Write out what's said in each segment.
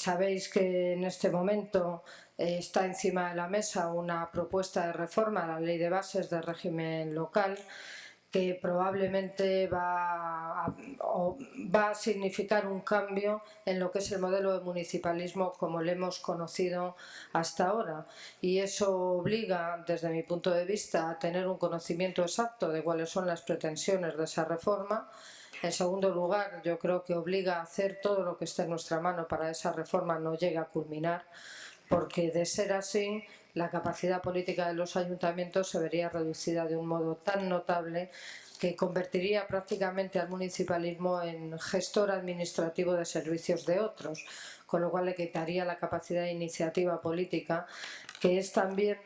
Sabéis que en este momento está encima de la mesa una propuesta de reforma a la Ley de Bases del régimen local que probablemente va a significar un cambio en lo que es el modelo de municipalismo como lo hemos conocido hasta ahora. Y eso obliga, desde mi punto de vista, a tener un conocimiento exacto de cuáles son las pretensiones de esa reforma. En segundo lugar, yo creo que obliga a hacer todo lo que esté en nuestra mano para que esa reforma no llegue a culminar, porque de ser así, la capacidad política de los ayuntamientos se vería reducida de un modo tan notable que convertiría prácticamente al municipalismo en gestor administrativo de servicios de otros, con lo cual le quitaría la capacidad de iniciativa política, que es también,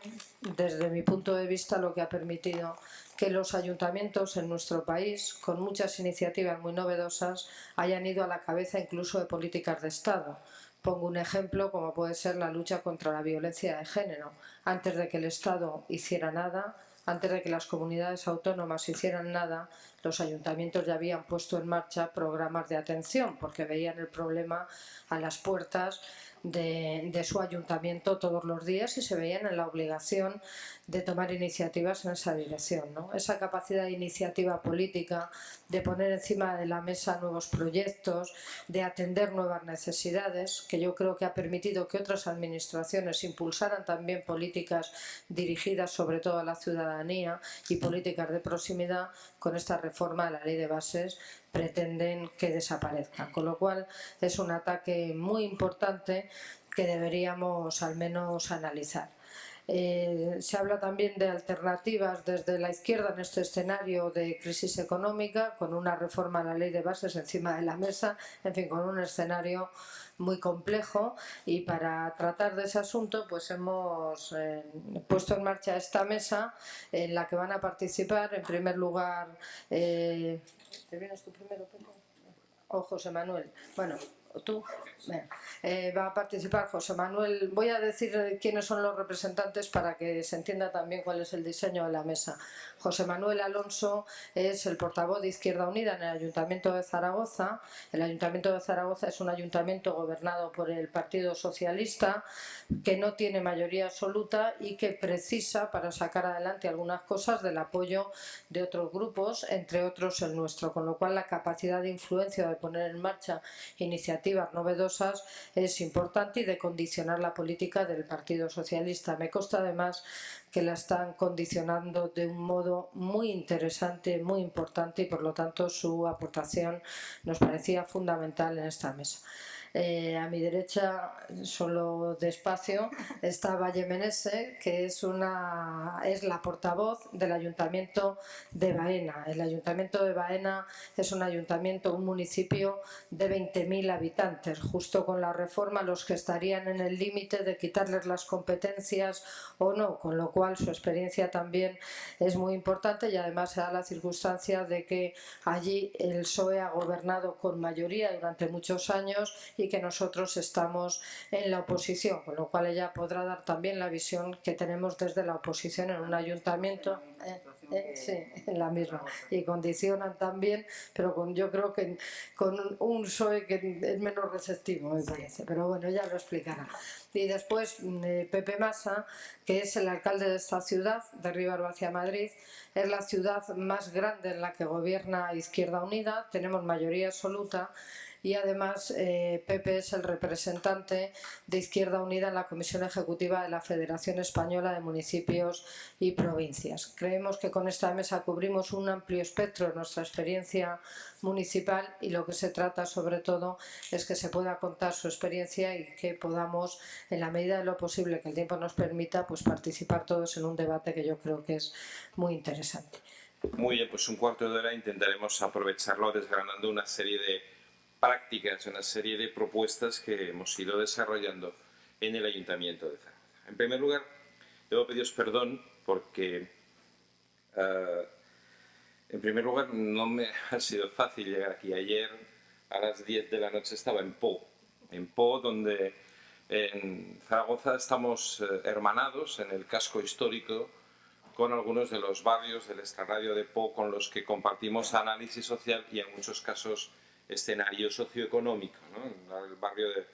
desde mi punto de vista, lo que ha permitido que los ayuntamientos en nuestro país, con muchas iniciativas muy novedosas, hayan ido a la cabeza incluso de políticas de Estado. Pongo un ejemplo como puede ser la lucha contra la violencia de género. Antes de que el Estado hiciera nada, antes de que las comunidades autónomas hicieran nada, los ayuntamientos ya habían puesto en marcha programas de atención porque veían el problema a las puertas de su ayuntamiento todos los días y se veían en la obligación de tomar iniciativas en esa dirección, ¿no? Esa capacidad de iniciativa política, de poner encima de la mesa nuevos proyectos, de atender nuevas necesidades, que yo creo que ha permitido que otras administraciones impulsaran también políticas dirigidas sobre todo a la ciudadanía y políticas de proximidad. Con esta reforma de la Ley de Bases pretenden que desaparezca, con lo cual es un ataque muy importante que deberíamos al menos analizar. Se habla también de alternativas desde la izquierda en este escenario de crisis económica, con una reforma a la Ley de Bases encima de la mesa, en fin, con un escenario muy complejo, y para tratar de ese asunto pues hemos puesto en marcha esta mesa en la que van a participar, en primer lugar, ¿te vienes tú primero, Pepe? O José Manuel. Bueno, tú. Va a participar José Manuel. Voy a decir quiénes son los representantes para que se entienda también cuál es el diseño de la mesa. José Manuel Alonso es el portavoz de Izquierda Unida en el Ayuntamiento de Zaragoza. El Ayuntamiento de Zaragoza es un ayuntamiento gobernado por el Partido Socialista, que no tiene mayoría absoluta y que precisa, para sacar adelante algunas cosas, del apoyo de otros grupos, entre otros el nuestro, con lo cual la capacidad de influencia, de poner en marcha iniciativas novedosas, es importante, y de condicionar la política del Partido Socialista. Me consta además que la están condicionando de un modo muy interesante, muy importante, y por lo tanto su aportación nos parecía fundamental en esta mesa. A mi derecha, solo despacio, está Valle Menese, que es la portavoz del Ayuntamiento de Baena. El Ayuntamiento de Baena es un ayuntamiento, un municipio de 20.000 habitantes. Justo con la reforma, los que estarían en el límite de quitarles las competencias o no, con lo cual su experiencia también es muy importante, y además se da la circunstancia de que allí el PSOE ha gobernado con mayoría durante muchos años y que nosotros estamos en la oposición, con lo cual ella podrá dar también la visión que tenemos desde la oposición en un ayuntamiento. Sí, en la misma. Y condicionan también, pero yo creo que con un PSOE que es menos receptivo, me parece. Pero bueno, ya lo explicará. Y después Pepe Masa, que es el alcalde de esta ciudad, de Rivas-Vaciamadrid. Es la ciudad más grande en la que gobierna Izquierda Unida, tenemos mayoría absoluta, y además Pepe es el representante de Izquierda Unida en la Comisión Ejecutiva de la Federación Española de Municipios y Provincias. Creemos que con esta mesa cubrimos un amplio espectro de nuestra experiencia municipal, y lo que se trata sobre todo es que se pueda contar su experiencia y que podamos, en la medida de lo posible que el tiempo nos permita, pues participar todos en un debate que yo creo que es muy interesante. Muy bien, pues un cuarto de hora intentaremos aprovecharlo desgranando una serie de prácticas, una serie de propuestas que hemos ido desarrollando en el Ayuntamiento de Zaragoza. En primer lugar, debo pediros perdón porque, en primer lugar, no me ha sido fácil llegar aquí. Ayer a las 10 de la noche estaba en Po, donde en Zaragoza estamos hermanados en el casco histórico con algunos de los barrios del extrarradio de Po con los que compartimos análisis social y en muchos casos escenario socioeconómico, ¿no? El barrio de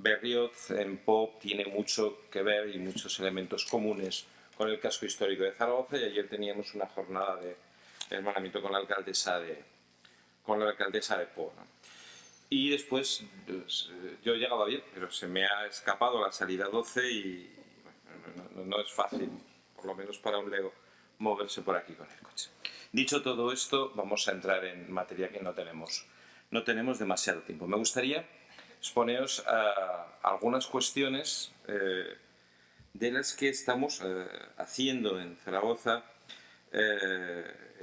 Berrioz en Po tiene mucho que ver y muchos elementos comunes con el casco histórico de Zaragoza, y ayer teníamos una jornada de hermanamiento con la alcaldesa de Po, ¿no? Y después, pues, yo he llegado bien, pero se me ha escapado la salida 12 y bueno, no es fácil, por lo menos para un lego, moverse por aquí con el coche. Dicho todo esto, vamos a entrar en materia que no tenemos demasiado tiempo. Me gustaría exponeros algunas cuestiones de las que estamos haciendo en Zaragoza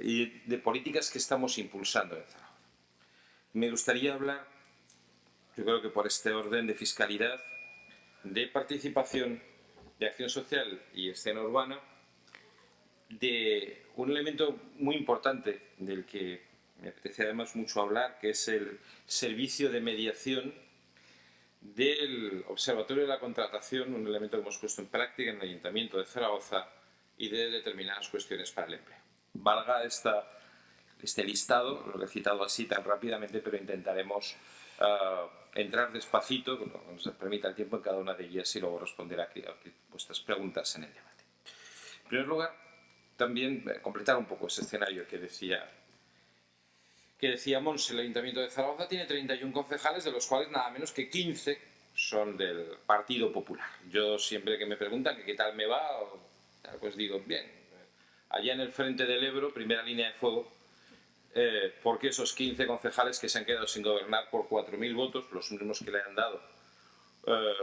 y de políticas que estamos impulsando en Zaragoza. Me gustaría hablar, yo creo que por este orden, de fiscalidad, de participación, de acción social y escena urbana, de un elemento muy importante del que me apetece además mucho hablar, que es el servicio de mediación del Observatorio de la Contratación, un elemento que hemos puesto en práctica en el Ayuntamiento de Zaragoza, y de determinadas cuestiones para el empleo. Valga este listado, lo he citado así tan rápidamente, pero intentaremos entrar despacito, cuando nos permita el tiempo, en cada una de ellas y luego responder a vuestras preguntas en el debate. En primer lugar, también completar un poco ese escenario que decía Mons. El Ayuntamiento de Zaragoza tiene 31 concejales, de los cuales nada menos que 15 son del Partido Popular. Yo siempre que me preguntan que qué tal me va, pues digo, bien, allá en el frente del Ebro, primera línea de fuego, porque esos 15 concejales que se han quedado sin gobernar por 4.000 votos, los mismos que le han dado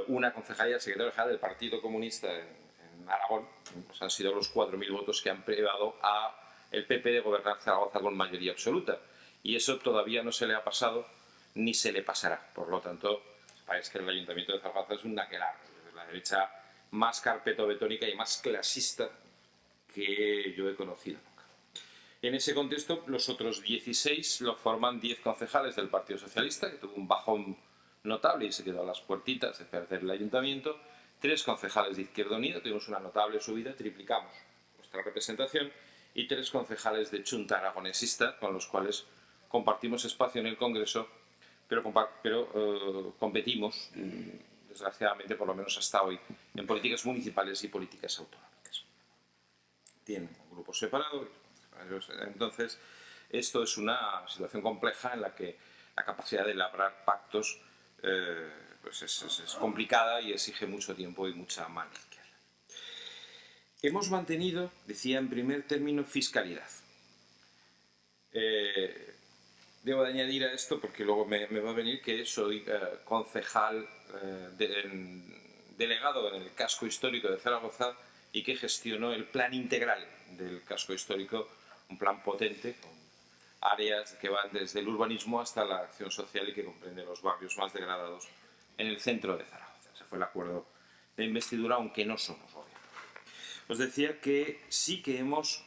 una concejalía al secretario general del Partido Comunista en Aragón, pues han sido los 4.000 votos que han privado a el PP de gobernar Zaragoza con mayoría absoluta. Y eso todavía no se le ha pasado ni se le pasará. Por lo tanto, parece que el Ayuntamiento de Zaragoza es un naquelar, la derecha más carpetobetónica y más clasista que yo he conocido nunca. En ese contexto, los otros 16 lo forman 10 concejales del Partido Socialista, que tuvo un bajón notable y se quedó a las puertitas de perder el ayuntamiento. 3 concejales de Izquierda Unida, tuvimos una notable subida, triplicamos nuestra representación, y 3 concejales de Chunta Aragonesista, con los cuales compartimos espacio en el Congreso, pero competimos, desgraciadamente, por lo menos hasta hoy, en políticas municipales y políticas autonómicas. Tienen un grupo separado. Entonces, esto es una situación compleja en la que la capacidad de elaborar pactos pues es complicada y exige mucho tiempo y mucha mano izquierda. Hemos mantenido, decía en primer término, fiscalidad. Debo de añadir a esto, porque luego me va a venir, que soy concejal delegado en el casco histórico de Zaragoza y que gestiono el plan integral del casco histórico, un plan potente con áreas que van desde el urbanismo hasta la acción social y que comprende los barrios más degradados en el centro de Zaragoza. Ese fue el acuerdo de investidura, aunque no somos gobierno. Os decía que sí que hemos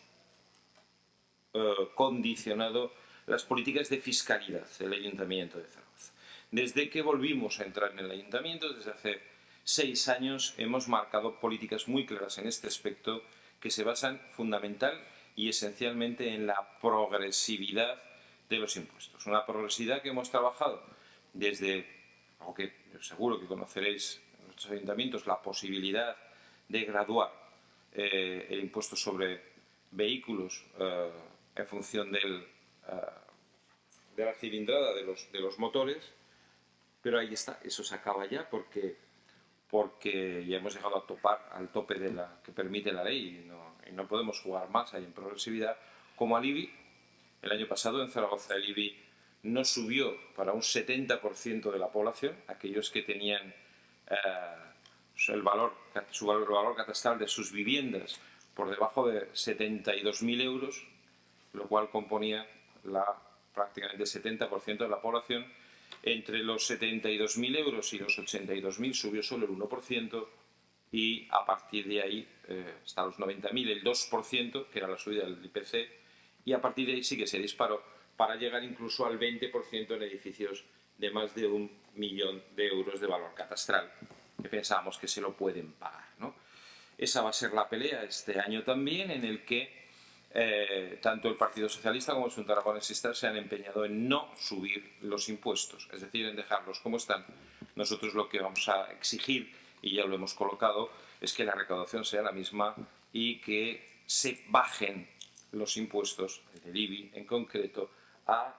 condicionado las políticas de fiscalidad del Ayuntamiento de Zaragoza. Desde que volvimos a entrar en el Ayuntamiento, desde hace 6 años, hemos marcado políticas muy claras en este aspecto que se basan fundamental y esencialmente en la progresividad de los impuestos. Una progresividad que hemos trabajado desde, aunque seguro que conoceréis en nuestros ayuntamientos, la posibilidad de graduar el impuesto sobre vehículos en función de la cilindrada de los motores, pero ahí está, eso se acaba ya porque ya hemos llegado a topar al tope de la que permite la ley y no podemos jugar más ahí en progresividad. Como al IBI, el año pasado en Zaragoza el IBI no subió para un 70% de la población, aquellos que tenían el valor catastral de sus viviendas por debajo de 72.000 euros, lo cual componía prácticamente el 70% de la población. Entre los 72.000 euros y los 82.000 subió solo el 1%, y a partir de ahí, hasta los 90.000, el 2%, que era la subida del IPC, y a partir de ahí sí que se disparó para llegar incluso al 20% en edificios de más de 1 millón de euros de valor catastral, que pensábamos que se lo pueden pagar, ¿no? Esa va a ser la pelea este año también, en el que tanto el Partido Socialista como el Xunta Aragonesista se han empeñado en no subir los impuestos, es decir, en dejarlos como están, Nosotros lo que vamos a exigir, y ya lo hemos colocado, es que la recaudación sea la misma y que se bajen los impuestos, el IBI en concreto, a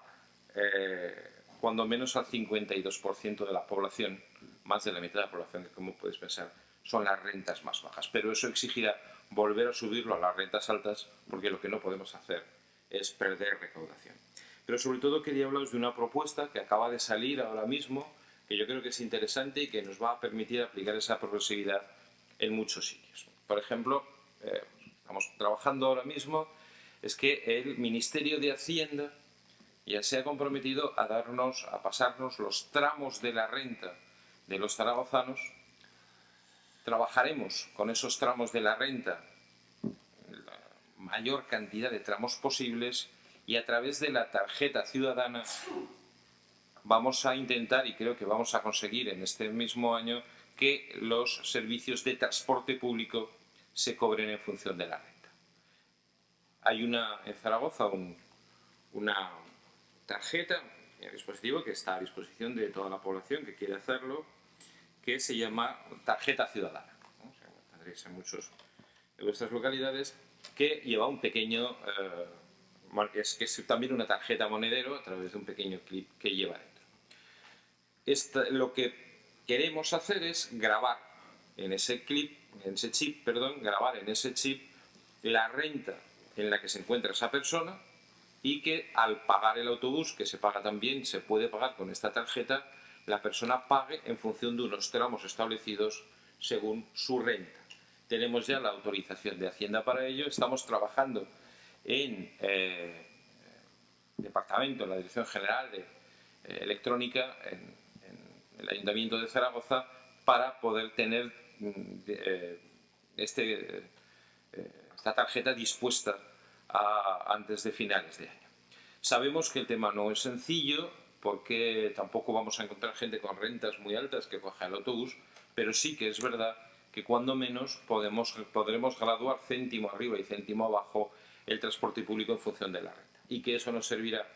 cuando menos al 52% de la población, más de la mitad de la población, que como puedes pensar, son las rentas más bajas. Pero eso exigirá volver a subirlo a las rentas altas, porque lo que no podemos hacer es perder recaudación. Pero sobre todo quería hablaros de una propuesta que acaba de salir ahora mismo, que yo creo que es interesante y que nos va a permitir aplicar esa progresividad en muchos sitios. Por ejemplo, estamos trabajando ahora mismo, es que el Ministerio de Hacienda ya se ha comprometido a pasarnos los tramos de la renta de los zaragozanos. Trabajaremos con esos tramos de la renta, la mayor cantidad de tramos posibles, y a través de la tarjeta ciudadana vamos a intentar, y creo que vamos a conseguir en este mismo año, que los servicios de transporte público se cobren en función de la renta. Hay en Zaragoza una tarjeta, un dispositivo que está a disposición de toda la población que quiere hacerlo, que se llama tarjeta ciudadana. ¿No? O sea, tendréis en muchas de vuestras localidades, que lleva un pequeño, que es también una tarjeta monedero a través de un pequeño clip que lleva dentro. Lo que queremos hacer es grabar en ese chip, grabar en ese chip la renta en la que se encuentra esa persona, y que al pagar el autobús, que se paga también, se puede pagar con esta tarjeta, la persona pague en función de unos tramos establecidos según su renta. Tenemos ya la autorización de Hacienda para ello, estamos trabajando en el departamento, en la Dirección General de Electrónica, en el Ayuntamiento de Zaragoza, para poder tener esta tarjeta dispuesta antes de finales de año. Sabemos que el tema no es sencillo, porque tampoco vamos a encontrar gente con rentas muy altas que coja el autobús, pero sí que es verdad que cuando menos podremos graduar céntimo arriba y céntimo abajo el transporte público en función de la renta, y que eso nos servirá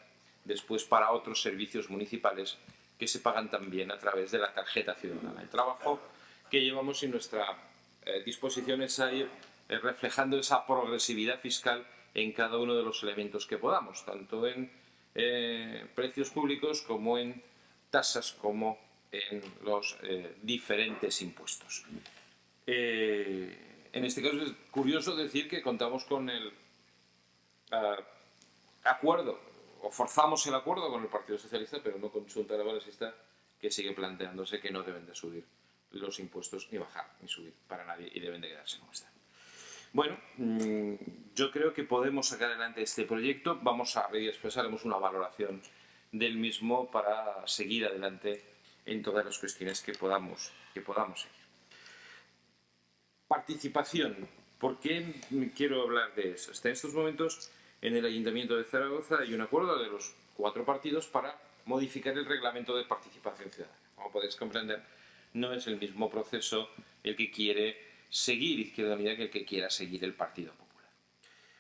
después para otros servicios municipales que se pagan también a través de la tarjeta ciudadana. El trabajo que llevamos en nuestra disposición es a ir reflejando esa progresividad fiscal en cada uno de los elementos que podamos, tanto en precios públicos como en tasas, como en los diferentes impuestos. En este caso es curioso decir que contamos con el acuerdo, o forzamos el acuerdo con el Partido Socialista, pero no con Xunta Aragonesista, que sigue planteándose que no deben de subir los impuestos, ni bajar, ni subir para nadie, y deben de quedarse como están. Bueno, yo creo que podemos sacar adelante este proyecto. Vamos a ver, después haremos una valoración del mismo para seguir adelante en todas las cuestiones que podamos seguir. Participación. ¿Por qué quiero hablar de eso? Hasta en estos momentos, en el Ayuntamiento de Zaragoza hay un acuerdo de los 4 partidos para modificar el reglamento de participación ciudadana. Como podéis comprender, no es el mismo proceso el que quiere seguir Izquierda Unida que el que quiera seguir el Partido Popular.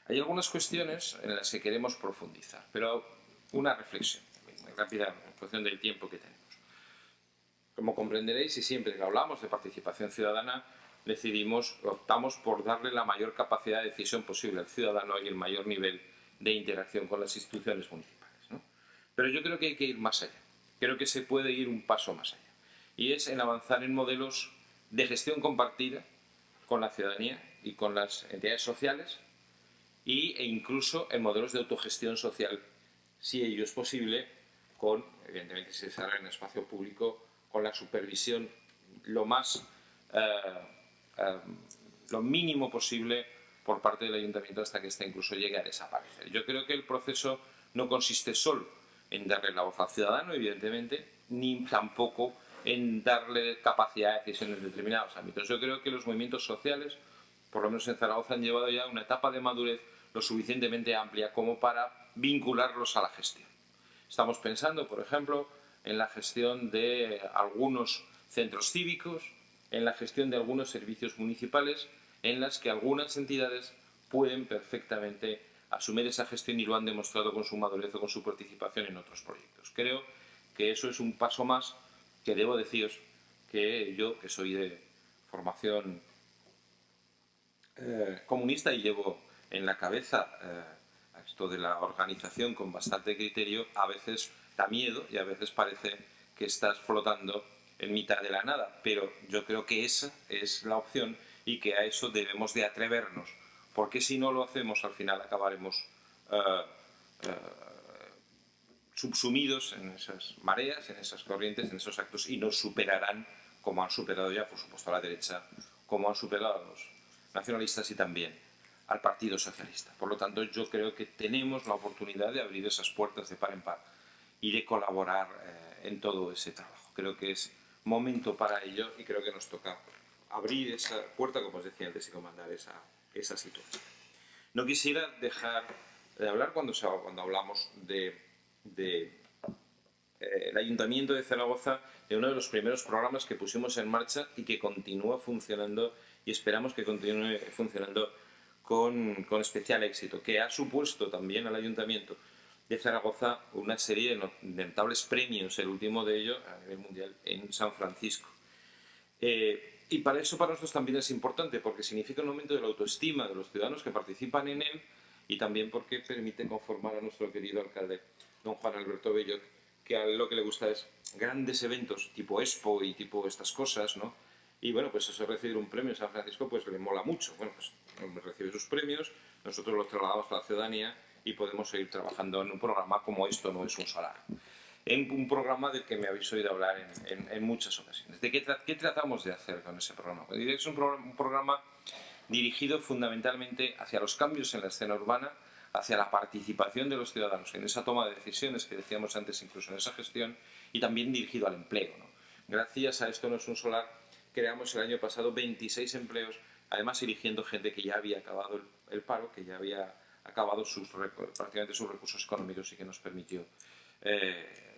Hay algunas cuestiones en las que queremos profundizar, pero una reflexión muy rápida en función del tiempo que tenemos. Como comprenderéis, y siempre que hablamos de participación ciudadana, optamos por darle la mayor capacidad de decisión posible al ciudadano y el mayor nivel de interacción con las instituciones municipales, ¿no? Pero yo creo que hay que ir más allá. Creo que se puede ir un paso más allá. Y es en avanzar en modelos de gestión compartida con la ciudadanía y con las entidades sociales, e incluso en modelos de autogestión social, si ello es posible, evidentemente si se hará en espacio público, con la supervisión lo mínimo posible por parte del ayuntamiento, hasta que ésta incluso llegue a desaparecer. Yo creo que el proceso no consiste solo en darle la voz al ciudadano, evidentemente, ni tampoco en darle capacidad de decisión en determinados ámbitos. Yo creo que los movimientos sociales, por lo menos en Zaragoza, han llevado ya una etapa de madurez lo suficientemente amplia como para vincularlos a la gestión. Estamos pensando, por ejemplo, en la gestión de algunos centros cívicos, en la gestión de algunos servicios municipales, en las que algunas entidades pueden perfectamente asumir esa gestión y lo han demostrado con su madurez o con su participación en otros proyectos. Creo que eso es un paso más que, debo deciros, que yo, que soy de formación comunista y llevo en la cabeza esto de la organización con bastante criterio, a veces da miedo y a veces parece que estás flotando en mitad de la nada, pero yo creo que esa es la opción y que a eso debemos de atrevernos, porque si no lo hacemos al final acabaremos subsumidos en esas mareas, en esas corrientes, en esos actos y nos superarán como han superado ya, por supuesto, a la derecha, como han superado a los nacionalistas y también al Partido Socialista. Por lo tanto, yo creo que tenemos la oportunidad de abrir esas puertas de par en par y de colaborar en todo ese trabajo. Creo que es momento para ello y creo que nos toca abrir esa puerta, como os decía antes, y comandar esa situación. No quisiera dejar de hablar cuando hablamos del Ayuntamiento de Zaragoza, de uno de los primeros programas que pusimos en marcha y que continúa funcionando y esperamos que continúe funcionando con especial éxito, que ha supuesto también al Ayuntamiento de Zaragoza una serie de notables premios, el último de ellos a nivel mundial en San Francisco. Y para eso para nosotros también es importante, porque significa un aumento de la autoestima de los ciudadanos que participan en él y también porque permite conformar a nuestro querido alcalde, don Juan Alberto Bellot, que a lo que le gusta es grandes eventos tipo Expo y tipo estas cosas, ¿no? Y bueno, pues eso, recibir un premio en San Francisco, pues le mola mucho. Bueno, pues recibe sus premios, nosotros los trasladamos a la ciudadanía y podemos seguir trabajando en un programa como Esto no es un solar. En un programa del que me habéis oído hablar en muchas ocasiones. ¿De qué tratamos de hacer con ese programa? Pues es un programa dirigido fundamentalmente hacia los cambios en la escena urbana, hacia la participación de los ciudadanos en esa toma de decisiones que decíamos antes, incluso en esa gestión, y también dirigido al empleo, ¿no? Gracias a Esto no es un solar, creamos el año pasado 26 empleos, además eligiendo gente que ya había acabado el paro, que ya había acabado prácticamente sus recursos económicos y que nos permitió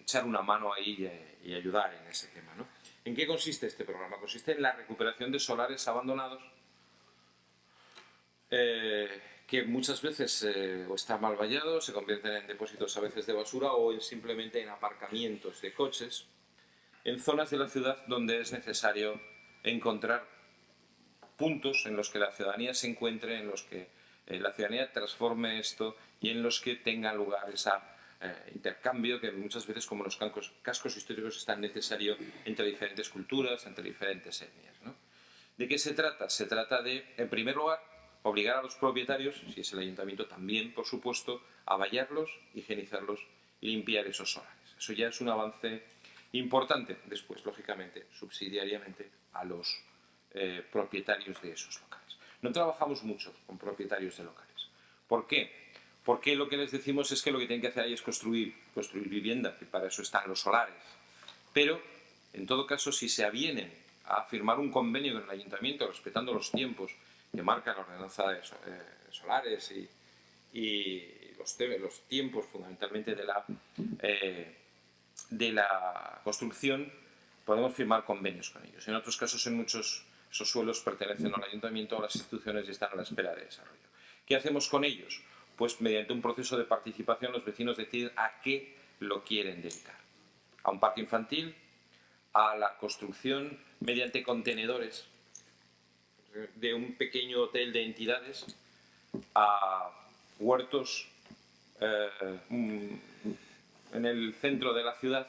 echar una mano ahí y ayudar en ese tema, ¿no? ¿En qué consiste este programa? Consiste en la recuperación de solares abandonados que muchas veces o están mal vallados, se convierten en depósitos a veces de basura o simplemente en aparcamientos de coches en zonas de la ciudad donde es necesario encontrar puntos en los que la ciudadanía se encuentre, en los que la ciudadanía transforme esto y en los que tenga lugar ese intercambio que muchas veces, como los cascos históricos, es tan necesario entre diferentes culturas, entre diferentes etnias, ¿no? ¿De qué se trata? Se trata de, en primer lugar, obligar a los propietarios, si es el ayuntamiento también, por supuesto, a vallarlos, higienizarlos y limpiar esos solares. Eso ya es un avance importante. Después, lógicamente, subsidiariamente, a los propietarios de esos locales. No trabajamos mucho con propietarios de locales. ¿Por qué? Porque lo que les decimos es que lo que tienen que hacer ahí es construir vivienda, que para eso están los solares. Pero, en todo caso, si se avienen a firmar un convenio con el ayuntamiento respetando los tiempos que marca la ordenanza de solares y los tiempos fundamentalmente de la construcción, podemos firmar convenios con ellos. En otros casos, en muchos esos suelos pertenecen al ayuntamiento o a las instituciones y están a la espera de desarrollo. ¿Qué hacemos con ellos? Pues mediante un proceso de participación los vecinos deciden a qué lo quieren dedicar. A un parque infantil, a la construcción mediante contenedores de un pequeño hotel de entidades, a huertos en el centro de la ciudad,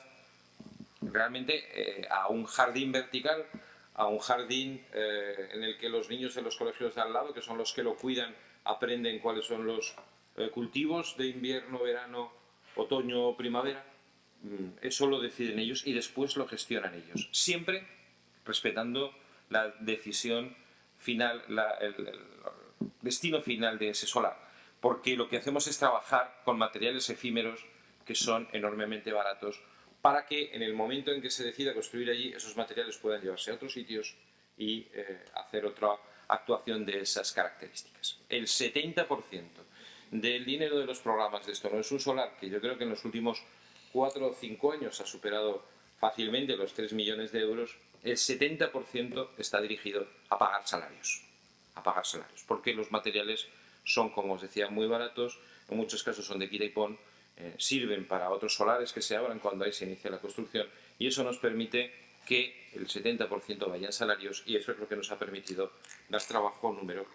realmente a un jardín vertical, a un jardín en el que los niños de los colegios de al lado, que son los que lo cuidan, aprenden cuáles son los cultivos de invierno, verano, otoño o primavera. Eso lo deciden ellos y después lo gestionan ellos, siempre respetando la decisión final, el destino final de ese solar, porque lo que hacemos es trabajar con materiales efímeros que son enormemente baratos para que en el momento en que se decida construir allí esos materiales puedan llevarse a otros sitios y hacer otra actuación de esas características. El 70% del dinero de los programas de Esto no es un solar, que yo creo que en los últimos 4 o 5 años ha superado fácilmente los 3 millones de euros, el 70% está dirigido a pagar salarios, porque los materiales son, como os decía, muy baratos, en muchos casos son de quita y pon, sirven para otros solares que se abran cuando ahí se inicia la construcción y eso nos permite que el 70% vaya en salarios, y eso es lo que nos ha permitido dar trabajo a un número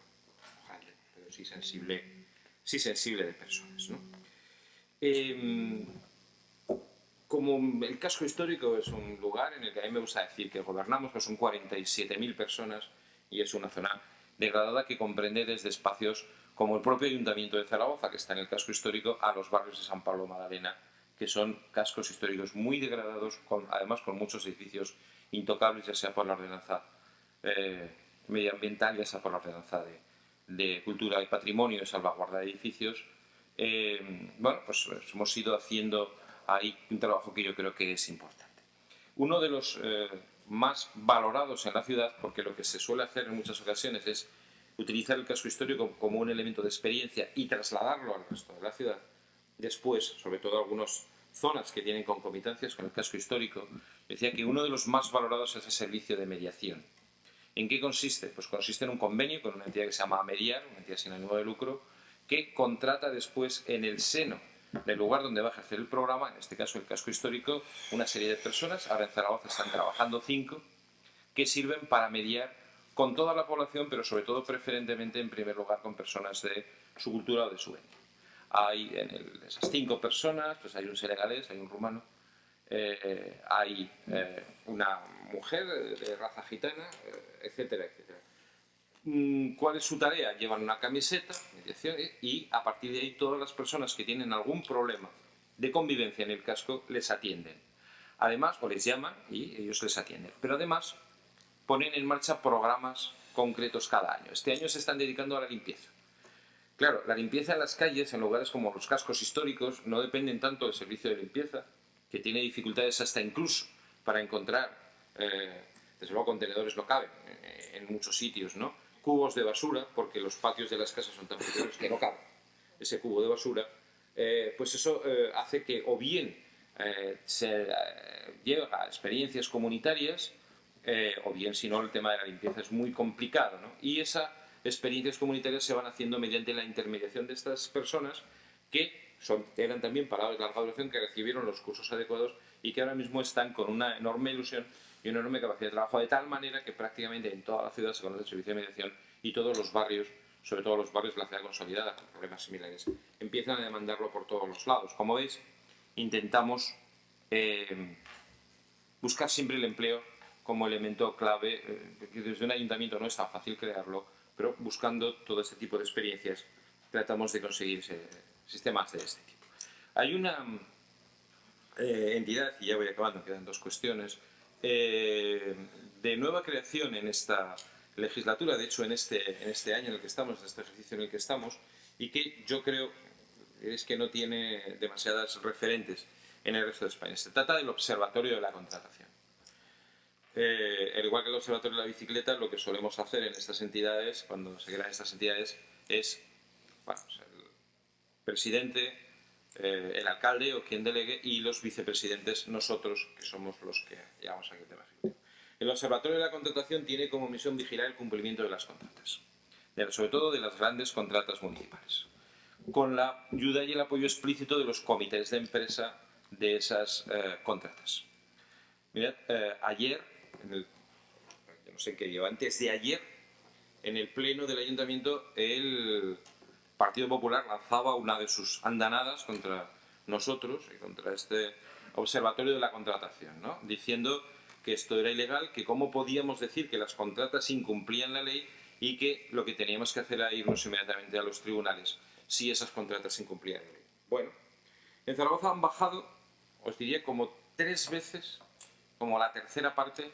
grande, pero sí sensible de personas, ¿no? Como el casco histórico es un lugar en el que a mí me gusta decir que gobernamos, que son 47.000 personas, y es una zona degradada que comprende desde espacios como el propio Ayuntamiento de Zaragoza, que está en el casco histórico, a los barrios de San Pablo Magdalena, que son cascos históricos muy degradados, además con muchos edificios intocables, ya sea por la ordenanza medioambiental, ya sea por la ordenanza de cultura y patrimonio, de salvaguarda de edificios. Bueno, pues hemos ido haciendo ahí un trabajo que yo creo que es importante. Uno de los más valorados en la ciudad, porque lo que se suele hacer en muchas ocasiones es utilizar el casco histórico como un elemento de experiencia y trasladarlo al resto de la ciudad. Después, sobre todo algunas zonas que tienen concomitancias con el casco histórico, decía que uno de los más valorados es el servicio de mediación. ¿En qué consiste? Pues consiste en un convenio con una entidad que se llama Mediar, una entidad sin ánimo de lucro, que contrata después en el seno del lugar donde va a ejercer el programa, en este caso el casco histórico, una serie de personas, ahora en Zaragoza están trabajando 5, que sirven para mediar con toda la población, pero sobre todo preferentemente en primer lugar con personas de su cultura o de su etnia. Hay esas 5 personas, pues hay un senegalés, hay un rumano, hay una mujer de raza gitana, etcétera, etcétera. ¿Cuál es su tarea? Llevan una camiseta, mediación, y a partir de ahí todas las personas que tienen algún problema de convivencia en el casco les atienden. Además, o les llaman y ellos les atienden. Pero además ponen en marcha programas concretos cada año. Este año se están dedicando a la limpieza. Claro, la limpieza en las calles, en lugares como los cascos históricos, no dependen tanto del servicio de limpieza, que tiene dificultades hasta incluso para encontrar, desde luego contenedores no caben en muchos sitios, ¿no? Cubos de basura, porque los patios de las casas son tan pequeños que no caben ese cubo de basura, pues eso hace que o bien se llega a experiencias comunitarias, o bien si no el tema de la limpieza es muy complicado, ¿no? Y esas experiencias comunitarias se van haciendo mediante la intermediación de estas personas que eran también parados de larga duración, que recibieron los cursos adecuados y que ahora mismo están con una enorme ilusión y una enorme capacidad de trabajo, de tal manera que prácticamente en toda la ciudad se conoce el servicio de mediación y todos los barrios, sobre todo los barrios de la ciudad consolidada con problemas similares, empiezan a demandarlo por todos los lados. Como veis, intentamos buscar siempre el empleo como elemento clave, que desde un ayuntamiento no es tan fácil crearlo, pero buscando todo este tipo de experiencias tratamos de conseguir sistemas de este tipo. Hay una entidad, y ya voy acabando, quedan 2 cuestiones, de nueva creación en esta legislatura, de hecho en este año en el que estamos, en este ejercicio en el que estamos, y que yo creo es que no tiene demasiadas referentes en el resto de España. Se trata del Observatorio de la Contratación. Al igual que el Observatorio de la Bicicleta, lo que solemos hacer en estas entidades, cuando se crean estas entidades, es, bueno, el presidente, el alcalde o quien delegue, y los vicepresidentes, nosotros, que somos los que llevamos aquí el tema ejecutivo. El Observatorio de la Contratación tiene como misión vigilar el cumplimiento de las contratas, sobre todo de las grandes contratas municipales, con la ayuda y el apoyo explícito de los comités de empresa de esas contratas. Mirad, ayer, yo no sé qué día, antes de ayer, en el pleno del ayuntamiento, el Partido Popular lanzaba una de sus andanadas contra nosotros y contra este Observatorio de la Contratación, ¿no? Diciendo que esto era ilegal, que cómo podíamos decir que las contratas incumplían la ley y que lo que teníamos que hacer era irnos inmediatamente a los tribunales si esas contratas incumplían la ley. Bueno, en Zaragoza han bajado, os diría, como 3 veces, como la tercera parte,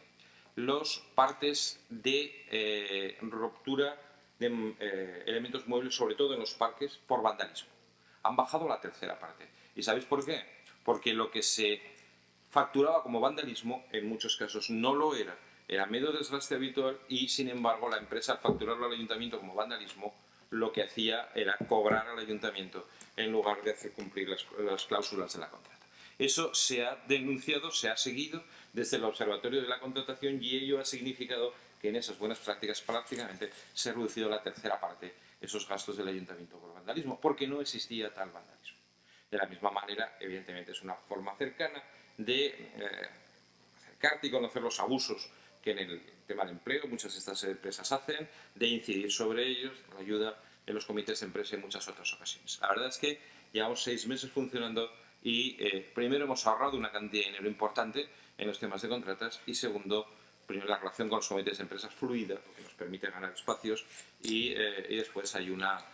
los partes de ruptura de elementos muebles, sobre todo en los parques, por vandalismo. Han bajado la tercera parte. ¿Y sabéis por qué? Porque lo que se facturaba como vandalismo, en muchos casos no lo era. Era medio desgaste habitual y, sin embargo, la empresa, al facturarlo al ayuntamiento como vandalismo, lo que hacía era cobrar al ayuntamiento en lugar de hacer cumplir las cláusulas de la contrata. Eso se ha denunciado, se ha seguido desde el Observatorio de la Contratación, y ello ha significado que en esas buenas prácticas prácticamente se ha reducido la tercera parte esos gastos del ayuntamiento por vandalismo, porque no existía tal vandalismo. De la misma manera, evidentemente, es una forma cercana de acercarte y conocer los abusos que en el tema del empleo muchas de estas empresas hacen, de incidir sobre ellos, la ayuda en los comités de empresa y muchas otras ocasiones. La verdad es que llevamos 6 meses funcionando y primero hemos ahorrado una cantidad de dinero importante en los temas de contratas y segundo, primero la relación con los comités de empresas fluida, lo que nos permite ganar espacios y después hay una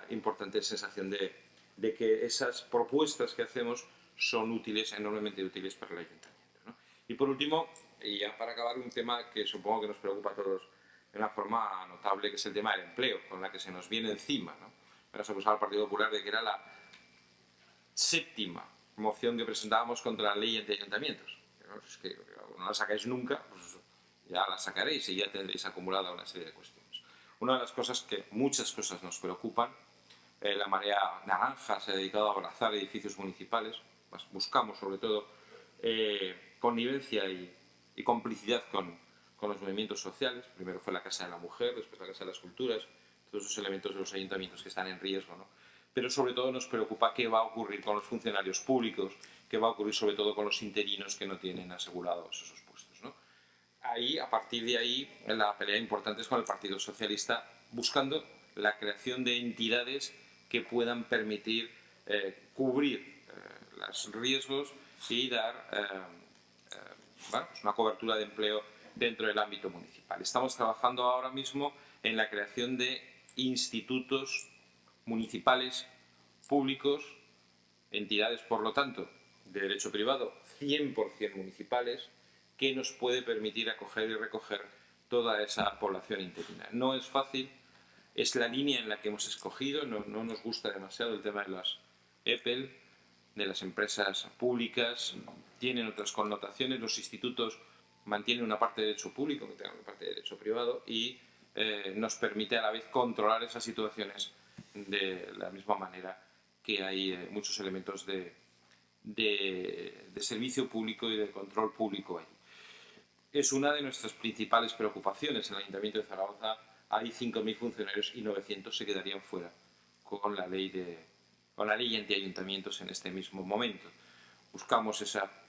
importante sensación de que esas propuestas que hacemos son útiles, enormemente útiles para el ayuntamiento, ¿no? Y por último, y ya para acabar, un tema que supongo que nos preocupa a todos de una forma notable, que es el tema del empleo, con la que se nos viene encima, ¿no? Nos acusaba al Partido Popular de que era la 7ª moción que presentábamos contra la ley de ayuntamientos. ¿No? Es que no la sacáis nunca, pues ya la sacaréis y ya tendréis acumulada una serie de cuestiones. Una de las cosas que muchas cosas nos preocupan, la marea naranja se ha dedicado a abrazar edificios municipales, pues buscamos sobre todo connivencia y complicidad con los movimientos sociales. Primero fue la Casa de la Mujer, después la Casa de las Culturas, todos esos elementos de los ayuntamientos que están en riesgo, ¿no? Pero sobre todo nos preocupa qué va a ocurrir con los funcionarios públicos, qué va a ocurrir sobre todo con los interinos que no tienen asegurados esos puestos, ¿no? Ahí, a partir de ahí, la pelea importante es con el Partido Socialista, buscando la creación de entidades que puedan permitir cubrir los riesgos y dar bueno, pues una cobertura de empleo dentro del ámbito municipal. Estamos trabajando ahora mismo en la creación de institutos municipales públicos, entidades, por lo tanto, de derecho privado 100% municipales, que nos puede permitir acoger y recoger toda esa población interina. No es fácil, es la línea en la que hemos escogido, no nos gusta demasiado el tema de las EPEL, de las empresas públicas, tienen otras connotaciones, los institutos mantienen una parte de derecho público, que tengan una parte de derecho privado y nos permite a la vez controlar esas situaciones de la misma manera que hay muchos elementos de servicio público y de control público allí. Es una de nuestras principales preocupaciones. En el Ayuntamiento de Zaragoza hay 5.000 funcionarios y 900 se quedarían fuera con la ley anti-ayuntamientos en este mismo momento. Buscamos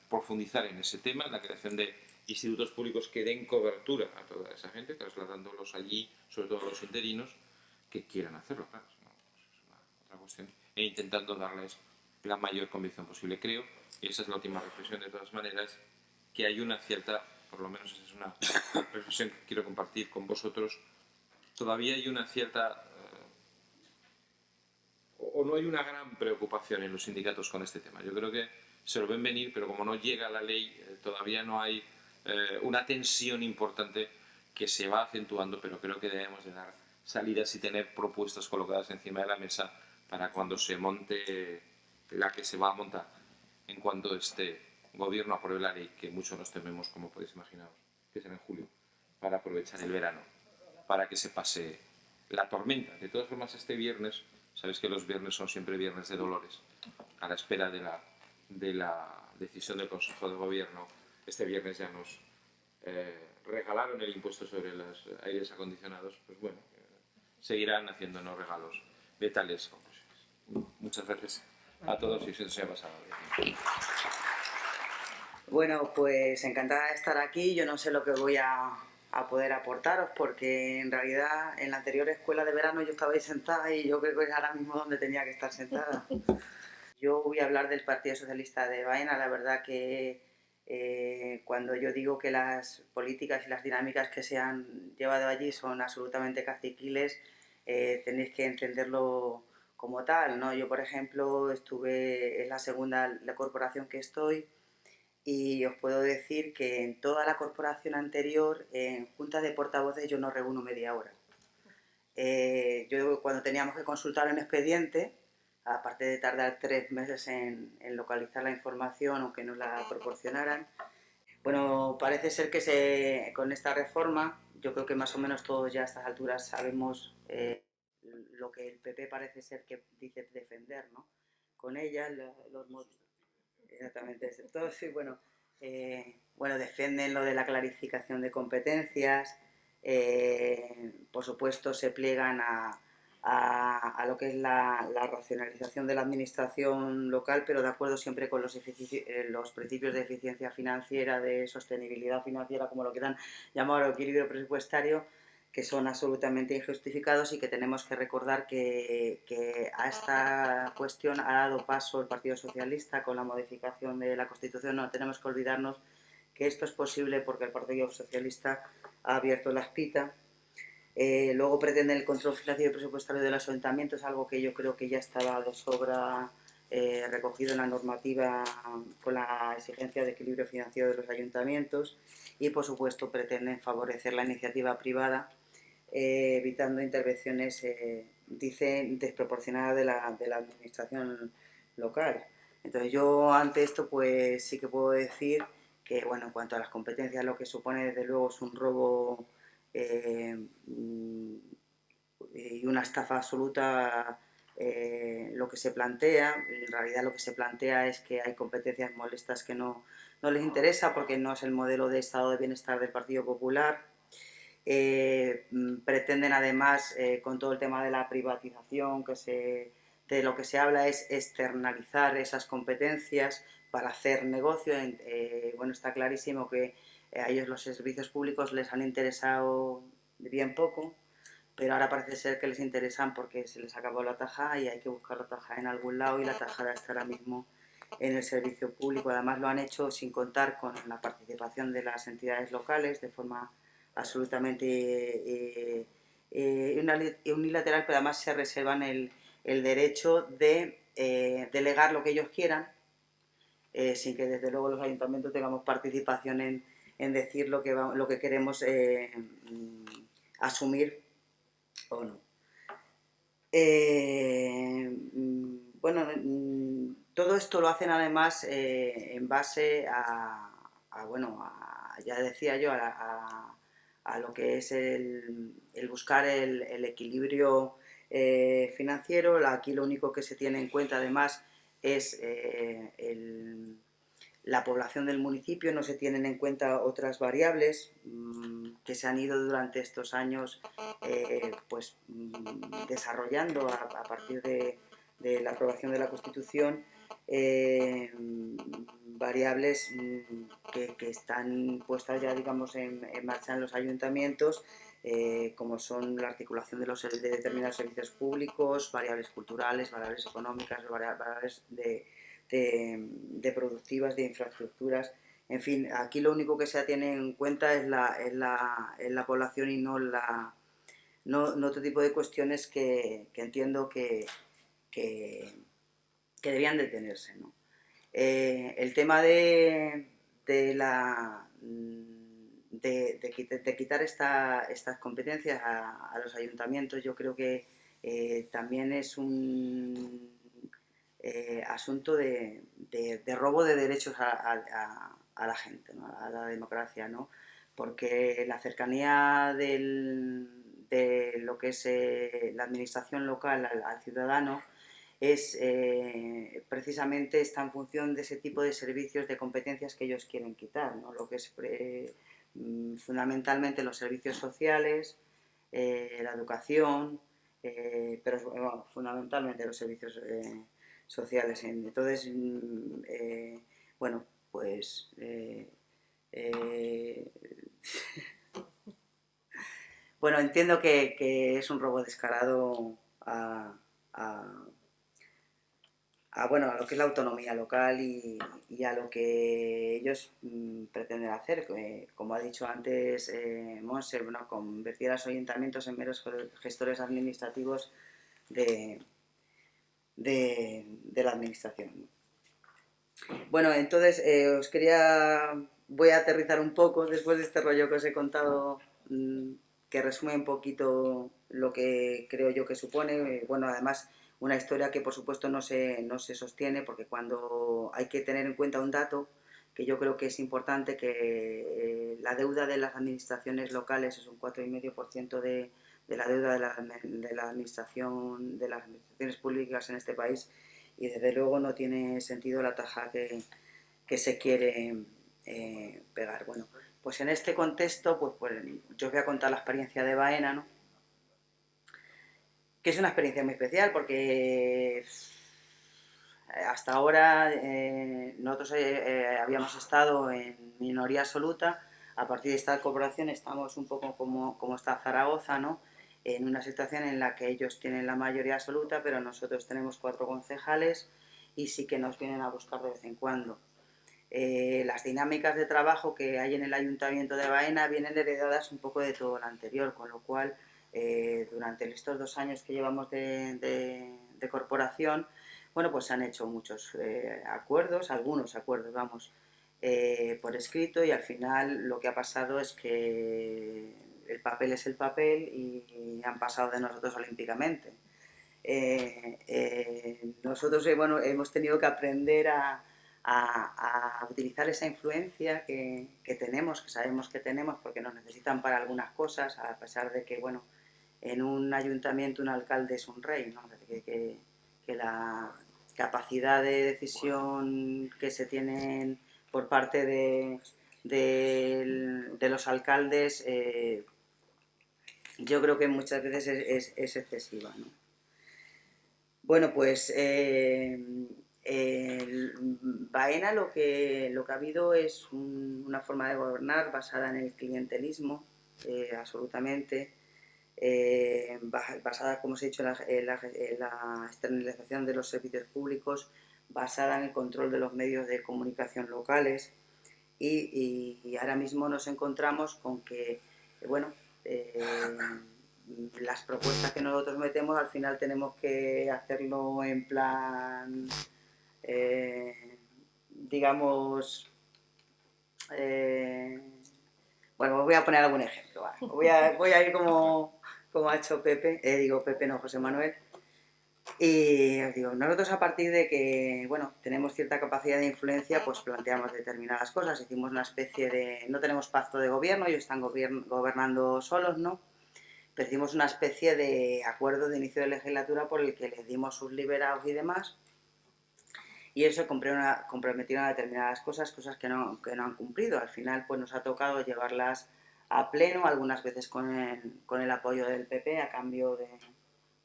profundizar en ese tema, en la creación de institutos públicos que den cobertura a toda esa gente, trasladándolos allí, sobre todo a los interinos, que quieran hacerlo, claro, ¿no? Es otra cuestión, e intentando darles la mayor convicción posible. Creo, y esa es la última reflexión de todas maneras, que hay una cierta, por lo menos esa es una reflexión que quiero compartir con vosotros, todavía hay una cierta o no hay una gran preocupación en los sindicatos con este tema. Yo creo que se lo ven venir, pero como no llega la ley, todavía no hay una tensión importante que se va acentuando, pero creo que debemos de dar salidas y tener propuestas colocadas encima de la mesa para cuando se monte la que se va a montar en cuanto este gobierno apruebe la ley, que muchos nos tememos, como podéis imaginaros, que será en julio, para aprovechar el verano, para que se pase la tormenta. De todas formas, este viernes, sabéis que los viernes son siempre viernes de dolores, a la espera de la decisión del Consejo de Gobierno. Este viernes ya nos regalaron el impuesto sobre los aires acondicionados, pues bueno, seguirán haciéndonos regalos de tales conclusiones. Muchas gracias a todos y se ha pasado bien. Bueno, pues encantada de estar aquí. Yo no sé lo que voy a poder aportaros, porque en realidad en la anterior escuela de verano yo estaba ahí sentada y yo creo que es ahora mismo donde tenía que estar sentada. Yo voy a hablar del Partido Socialista de Baena. La verdad que cuando yo digo que las políticas y las dinámicas que se han llevado allí son absolutamente caciquiles, tenéis que entenderlo como tal, ¿no? Yo, por ejemplo, estuve en la segunda la corporación que estoy, y os puedo decir que en toda la corporación anterior, en juntas de portavoces, yo no reúno media hora. Yo cuando teníamos que consultar un expediente, aparte de tardar 3 meses en localizar la información o que nos la proporcionaran, bueno, parece ser que con esta reforma, yo creo que más o menos todos ya a estas alturas sabemos lo que el PP parece ser que dice defender, ¿no? Con ella, exactamente, todos sí, bueno, defienden lo de la clarificación de competencias, por supuesto se pliegan a a lo que es la racionalización de la administración local, pero de acuerdo siempre con los principios de eficiencia financiera, de sostenibilidad financiera, como lo quieran llamar, o equilibrio presupuestario, que son absolutamente injustificados y que tenemos que recordar que a esta cuestión ha dado paso el Partido Socialista con la modificación de la Constitución. No tenemos que olvidarnos que esto es posible porque el Partido Socialista ha abierto la espita. Luego pretenden el control financiero y presupuestario de los ayuntamientos, algo que yo creo que ya estaba de sobra recogido en la normativa con la exigencia de equilibrio financiero de los ayuntamientos, y por supuesto pretenden favorecer la iniciativa privada, evitando intervenciones, dicen, desproporcionadas de la administración local. Entonces yo ante esto pues sí que puedo decir que, bueno, en cuanto a las competencias, lo que supone desde luego es un robo y una estafa absoluta lo que se plantea. En realidad lo que se plantea es que hay competencias molestas que no les interesa porque no es el modelo de estado de bienestar del Partido Popular. Pretenden además, con todo el tema de la privatización, de lo que se habla es externalizar esas competencias para hacer negocio. Bueno, está clarísimo que a ellos los servicios públicos les han interesado bien poco, pero ahora parece ser que les interesan porque se les acabó la tajada y hay que buscar la tajada en algún lado, y la tajada está ahora mismo en el servicio público. Además lo han hecho sin contar con la participación de las entidades locales de forma absolutamente unilateral, pero además se reservan el derecho de delegar lo que ellos quieran, sin que desde luego los ayuntamientos tengamos participación en decir lo que queremos asumir o no. Bueno, todo esto lo hacen además en base ya decía yo, a lo que es el buscar el equilibrio financiero. Aquí lo único que se tiene en cuenta además es la población del municipio, no se tienen en cuenta otras variables que se han ido durante estos años desarrollando a partir de la aprobación de la Constitución, variables que están puestas ya, digamos, en marcha en los ayuntamientos, como son la articulación de determinados servicios públicos, variables culturales, variables económicas, variables de productivas, de infraestructuras. En fin, aquí lo único que se tiene en cuenta es la población y no otro tipo de cuestiones que entiendo que debían de tenerse, ¿no? El tema de quitar estas competencias a los ayuntamientos, yo creo que también es un asunto de robo de derechos a la gente, ¿no? A la democracia, ¿no? Porque la cercanía de lo que es la administración local al ciudadano es precisamente está en función de ese tipo de servicios, de competencias que ellos quieren quitar, ¿no? Lo que es fundamentalmente los servicios sociales, la educación, pero bueno, fundamentalmente los servicios sociales. Entonces, bueno, pues bueno, entiendo que es un robo descarado bueno, a lo que es la autonomía local y a lo que ellos pretenden hacer. Como ha dicho antes Monse, bueno, convertir a los ayuntamientos en meros gestores administrativos de la administración. Bueno, entonces voy a aterrizar un poco después de este rollo que os he contado, que resume un poquito lo que creo yo que supone. Bueno, además una historia que por supuesto no se sostiene, porque cuando hay que tener en cuenta un dato que yo creo que es importante, que la deuda de las administraciones locales es un 4,5% de la deuda de la administración, de las administraciones públicas en este país, y desde luego no tiene sentido la taja que se quiere pegar. Bueno, pues en este contexto, pues yo os voy a contar la experiencia de Baena, ¿no? que es una experiencia muy especial porque hasta ahora nosotros habíamos estado en minoría absoluta. A partir de esta corporación estamos un poco como está Zaragoza, ¿no? En una situación en la que ellos tienen la mayoría absoluta, pero nosotros tenemos 4 concejales y sí que nos vienen a buscar de vez en cuando. Las dinámicas de trabajo que hay en el Ayuntamiento de Baena vienen heredadas un poco de todo lo anterior, con lo cual durante estos 2 años que llevamos de corporación, bueno, pues se han hecho muchos acuerdos, algunos acuerdos, vamos, por escrito, y al final lo que ha pasado es que el papel es el papel y han pasado de nosotros olímpicamente. Nosotros bueno, hemos tenido que aprender a utilizar esa influencia que tenemos, que sabemos que tenemos, porque nos necesitan para algunas cosas, a pesar de que, bueno, en un ayuntamiento un alcalde es un rey, ¿no? Que la capacidad de decisión que se tienen por parte de los alcaldes, yo creo que muchas veces es excesiva, ¿no? Bueno, pues Baena lo que ha habido es una forma de gobernar basada en el clientelismo, absolutamente, basada, como os he dicho, en la externalización de los servicios públicos, basada en el control de los medios de comunicación locales, y ahora mismo nos encontramos con que, bueno, las propuestas que nosotros metemos al final tenemos que hacerlo en plan, digamos, bueno, os voy a poner algún ejemplo, ¿vale? Voy a ir como ha hecho Pepe, Pepe no, José Manuel. Y os digo, nosotros a partir de que, bueno, tenemos cierta capacidad de influencia, pues planteamos determinadas cosas. Hicimos una especie de... No tenemos pacto de gobierno, ellos están gobernando solos, ¿no? Pero hicimos una especie de acuerdo de inicio de legislatura por el que les dimos sus liberados y demás. Y eso comprometieron a determinadas cosas que no han cumplido. Al final, pues nos ha tocado llevarlas a pleno, algunas veces con el apoyo del PP a cambio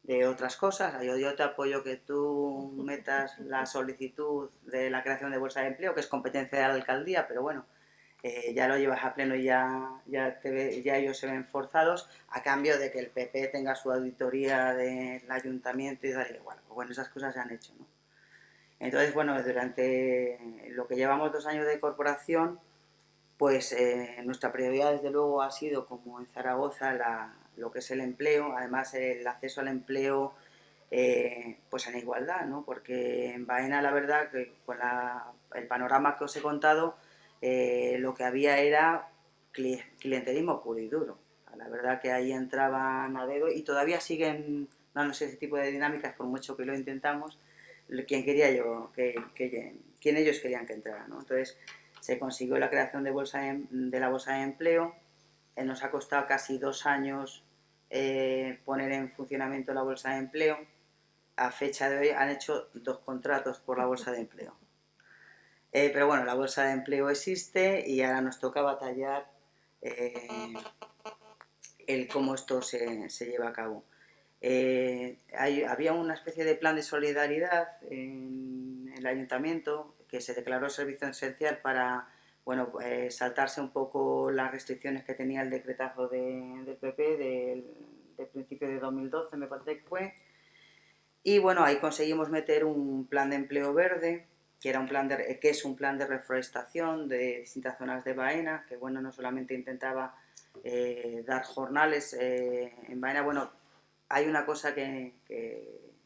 de otras cosas. Yo te apoyo que tú metas la solicitud de la creación de bolsa de empleo, que es competencia de la alcaldía, pero bueno, ya lo llevas a pleno y ya ellos se ven forzados a cambio de que el PP tenga su auditoría del ayuntamiento y darle igual. Pues bueno, esas cosas se han hecho, ¿no? Entonces, bueno, durante lo que llevamos 2 años de corporación, pues nuestra prioridad desde luego ha sido, como en Zaragoza, lo que es el empleo, además el acceso al empleo pues en igualdad, ¿no? Porque en Baena la verdad que con el panorama que os he contado, lo que había era clientelismo puro y duro. La verdad que ahí entraban a dedo y todavía siguen dándose ese tipo de dinámicas por mucho que lo intentamos, quien ellos querían que entrara, ¿no? Entonces se consiguió la creación de la bolsa de empleo. Nos ha costado casi 2 años poner en funcionamiento la bolsa de empleo. A fecha de hoy han hecho 2 contratos por la bolsa de empleo. Pero bueno, la bolsa de empleo existe y ahora nos toca batallar el cómo esto se lleva a cabo. Había una especie de plan de solidaridad en el ayuntamiento que se declaró servicio esencial para, bueno, saltarse un poco las restricciones que tenía el decretazo del PP del principio de 2012, me parece que fue. Y bueno, ahí conseguimos meter un plan de empleo verde, que es un plan de reforestación de distintas zonas de Baena, que bueno, no solamente intentaba dar jornales en Baena. Bueno, hay una cosa que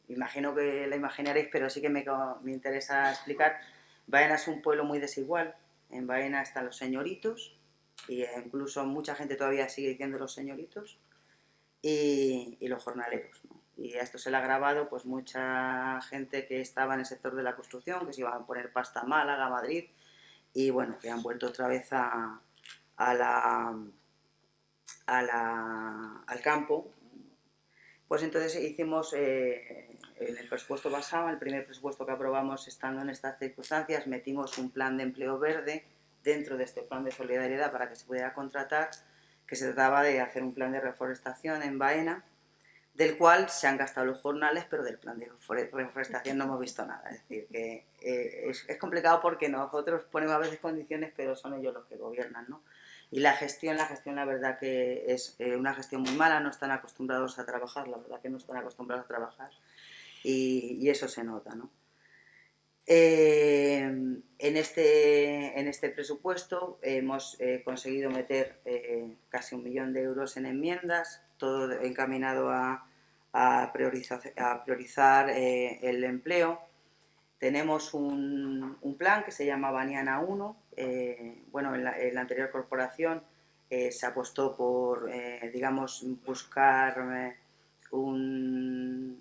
imagino que la imaginaréis, pero sí que me interesa explicar. Baena es un pueblo muy desigual. En Baena están los señoritos, y incluso mucha gente todavía sigue diciendo los señoritos, y los jornaleros, ¿no? Y a esto se le ha agravado pues mucha gente que estaba en el sector de la construcción, que se iban a poner pasta a Málaga, a Madrid, y bueno, que han vuelto otra vez al campo. Pues entonces hicimos en el presupuesto pasado, el primer presupuesto que aprobamos estando en estas circunstancias, metimos un plan de empleo verde dentro de este plan de solidaridad para que se pudiera contratar, que se trataba de hacer un plan de reforestación en Baena del cual se han gastado los jornales, pero del plan de reforestación no hemos visto nada. Es decir, que es complicado porque nosotros ponemos a veces condiciones, pero son ellos los que gobiernan, ¿no? Y la gestión la verdad que es una gestión muy mala, no están acostumbrados a trabajar, la verdad que no están acostumbrados a trabajar y eso se nota, ¿no? En este presupuesto hemos conseguido meter casi 1 millón de euros en enmiendas, todo encaminado a priorizar el empleo. Tenemos un plan que se llama Baniana 1. Bueno, en la anterior corporación se apostó por, digamos, buscar una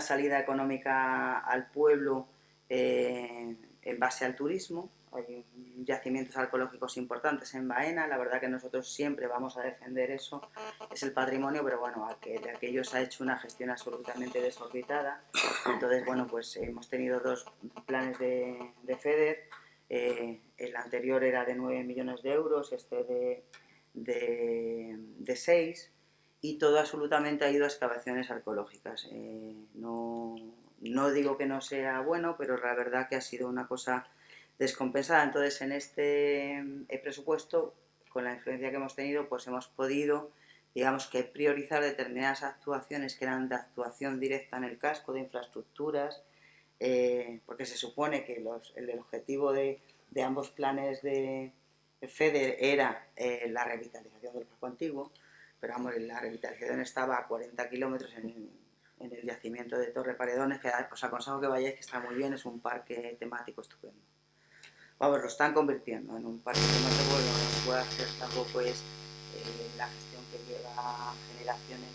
salida económica al pueblo en base al turismo. Hay yacimientos arqueológicos importantes en Baena, la verdad que nosotros siempre vamos a defender eso, es el patrimonio, pero bueno, de aquello se ha hecho una gestión absolutamente desorbitada. Entonces, bueno, pues hemos tenido 2 planes de FEDER, el anterior era de 9 millones de euros, este de 6, y todo absolutamente ha ido a excavaciones arqueológicas. No digo que no sea bueno, pero la verdad que ha sido una cosa descompensada. Entonces, en este presupuesto, con la influencia que hemos tenido, pues hemos podido, digamos, que priorizar determinadas actuaciones que eran de actuación directa en el casco, de infraestructuras, porque se supone que el objetivo de ambos planes de FEDER era la revitalización del casco antiguo, pero vamos, la revitalización estaba a 40 kilómetros en el yacimiento de Torre Paredones, que os aconsejo que vayáis, que está muy bien, es un parque temático estupendo. Vamos, lo están convirtiendo en un parque temático, lo que se puede hacer tampoco es la gestión que lleva generaciones,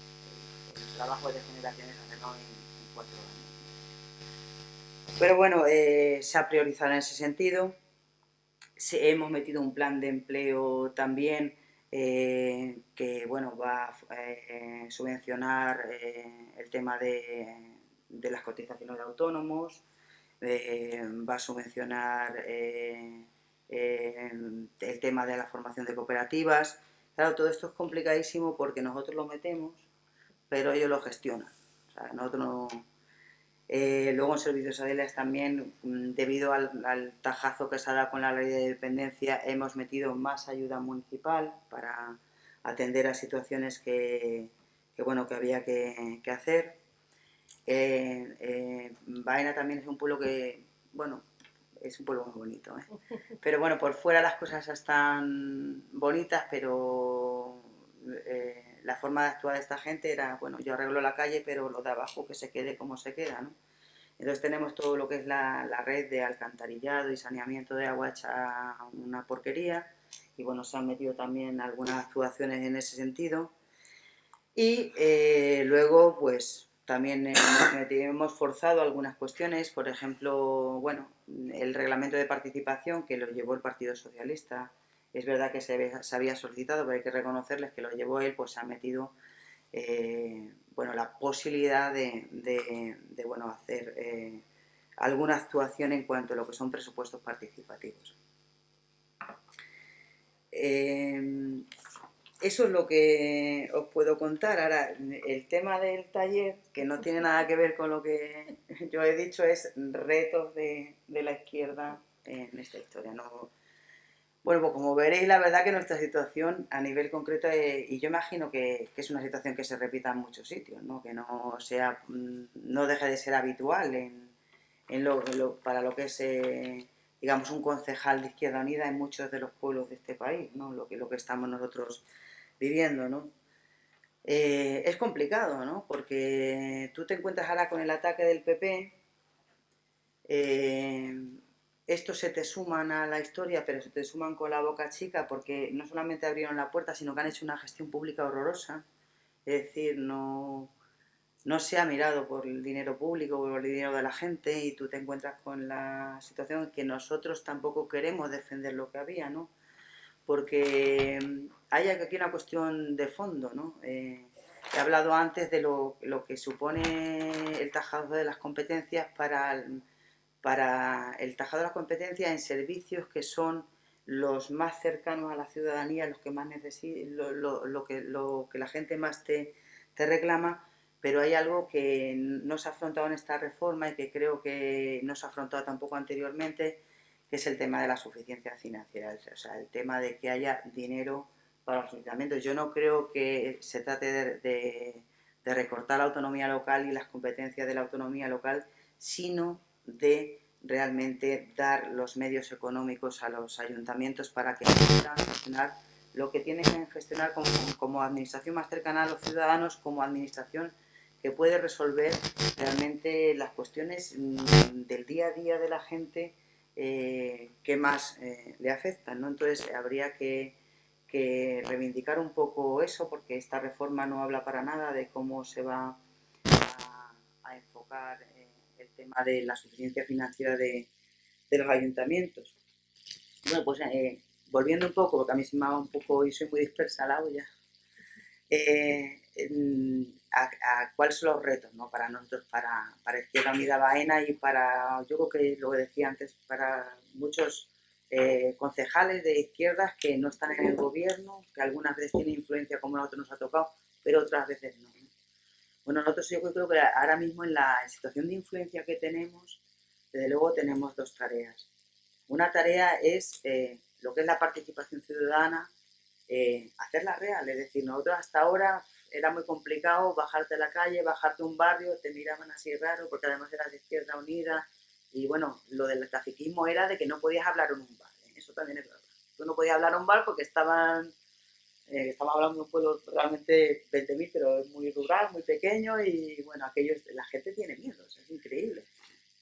el trabajo de generaciones hacerlo en 4 años. Pero bueno, se ha priorizado en ese sentido. Hemos metido un plan de empleo también que bueno, va a subvencionar el tema de las cotizaciones de autónomos, va a subvencionar el tema de la formación de cooperativas. Claro, todo esto es complicadísimo porque nosotros lo metemos, pero ellos lo gestionan. O sea, nosotros no... luego en servicios sociales también, debido al tajazo que se ha dado con la ley de dependencia, hemos metido más ayuda municipal para atender a situaciones que bueno, que había que hacer. Baena también es un pueblo que, bueno, es un pueblo muy bonito, pero bueno, por fuera las cosas están bonitas, pero la forma de actuar de esta gente era, bueno, yo arreglo la calle, pero lo de abajo que se quede como se queda, ¿no? Entonces tenemos todo lo que es la red de alcantarillado y saneamiento de agua hecha una porquería, y bueno, se han metido también algunas actuaciones en ese sentido. Y luego, pues también hemos forzado algunas cuestiones, por ejemplo, bueno, el reglamento de participación que lo llevó el Partido Socialista. Es verdad que se había solicitado, pero hay que reconocerles que lo llevó él, pues se ha metido bueno, la posibilidad de bueno, hacer alguna actuación en cuanto a lo que son presupuestos participativos. Eso es lo que os puedo contar. Ahora, el tema del taller, que no tiene nada que ver con lo que yo he dicho, es retos de la izquierda en esta historia. No, bueno, pues como veréis, la verdad que nuestra situación a nivel concreto, y yo imagino que es una situación que se repita en muchos sitios, ¿no? Que no sea, no deje de ser habitual para lo que es, digamos, un concejal de Izquierda Unida en muchos de los pueblos de este país, ¿no? Lo que estamos nosotros viviendo, ¿no? Es complicado, ¿no? Porque tú te encuentras ahora con el ataque del PP, estos se te suman a la historia, pero se te suman con la boca chica porque no solamente abrieron la puerta, sino que han hecho una gestión pública horrorosa. Es decir, no se ha mirado por el dinero público, por el dinero de la gente, y tú te encuentras con la situación que nosotros tampoco queremos defender lo que había, ¿no? Porque hay aquí una cuestión de fondo, ¿no? He hablado antes de lo que supone el tajado de las competencias para el tajado de las competencias en servicios que son los más cercanos a la ciudadanía, los que más necesitan, lo que la gente más te reclama, pero hay algo que no se ha afrontado en esta reforma y que creo que no se ha afrontado tampoco anteriormente, que es el tema de la suficiencia financiera, o sea, el tema de que haya dinero para los ayuntamientos. Yo no creo que se trate de recortar la autonomía local y las competencias de la autonomía local, sino de realmente dar los medios económicos a los ayuntamientos para que puedan gestionar lo que tienen que gestionar como administración más cercana a los ciudadanos, como administración que puede resolver realmente las cuestiones del día a día de la gente que más le afectan, ¿no? Entonces habría que reivindicar un poco eso, porque esta reforma no habla para nada de cómo se va a enfocar el tema de la suficiencia financiera de los ayuntamientos. Bueno, pues volviendo un poco, porque a mí se me va un poco y soy muy dispersa a la olla, a cuáles son los retos, ¿no? Para nosotros, para Izquierda Unida Baena y para, yo creo que lo decía antes, para muchos concejales de izquierdas que no están en el gobierno, que algunas veces tienen influencia como a nosotros nos ha tocado, pero otras veces no. Bueno, nosotros yo creo que ahora mismo en la situación de influencia que tenemos, desde luego tenemos dos tareas. Una tarea es lo que es la participación ciudadana, hacerla real, es decir, nosotros hasta ahora era muy complicado bajarte a la calle, bajarte a un barrio, te miraban así raro porque además eras de Izquierda Unida y bueno, lo del caciquismo era de que no podías hablar en un bar, eso también es verdad. Tú no podías hablar en un bar porque estamos hablando de un pueblo realmente 20.000, pero es muy rural, muy pequeño y bueno, la gente tiene miedo, es increíble.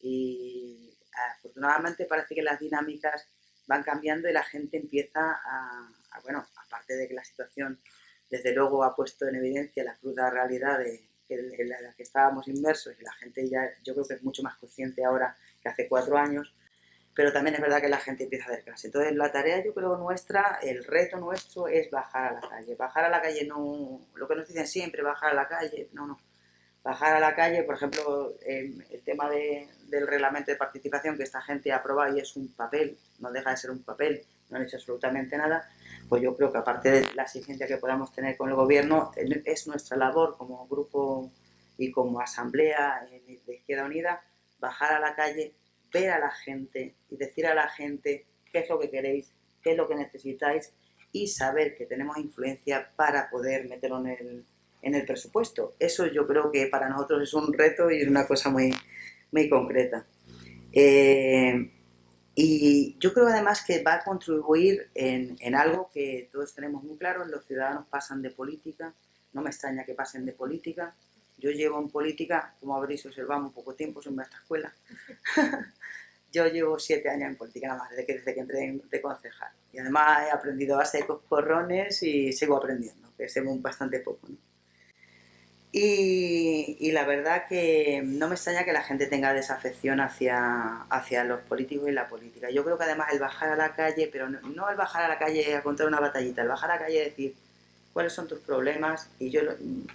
Y afortunadamente parece que las dinámicas van cambiando y la gente empieza bueno, aparte de que la situación desde luego ha puesto en evidencia la cruda realidad en la que estábamos inmersos y la gente ya yo creo que es mucho más consciente ahora que hace 4 años, pero también es verdad que la gente empieza a acercarse. Entonces la tarea yo creo nuestra, el reto nuestro es bajar a la calle. Bajar a la calle no, lo que nos dicen siempre, bajar a la calle, no. Bajar a la calle, por ejemplo, el tema del reglamento de participación que esta gente ha aprobado y es un papel, no deja de ser un papel, no han hecho absolutamente nada, pues yo creo que aparte de la exigencia que podamos tener con el gobierno, es nuestra labor como grupo y como asamblea de Izquierda Unida, bajar a la calle, ver a la gente y decir a la gente qué es lo que queréis, qué es lo que necesitáis y saber que tenemos influencia para poder meterlo en el presupuesto. Eso yo creo que para nosotros es un reto y es una cosa muy, muy concreta. Y yo creo además que va a contribuir en algo que todos tenemos muy claro, los ciudadanos pasan de política, no me extraña que pasen de política. Yo llevo en política, como habréis observado, un poco tiempo, soy maestra escuela. Yo llevo 7 años en política nada más, desde que entré de concejal. Y además he aprendido a base de coscorrones y sigo aprendiendo, que sé bastante poco, ¿no? Y la verdad que no me extraña que la gente tenga desafección hacia los políticos y la política. Yo creo que además el bajar a la calle, pero no el bajar a la calle a contar una batallita, el bajar a la calle a decir cuáles son tus problemas y yo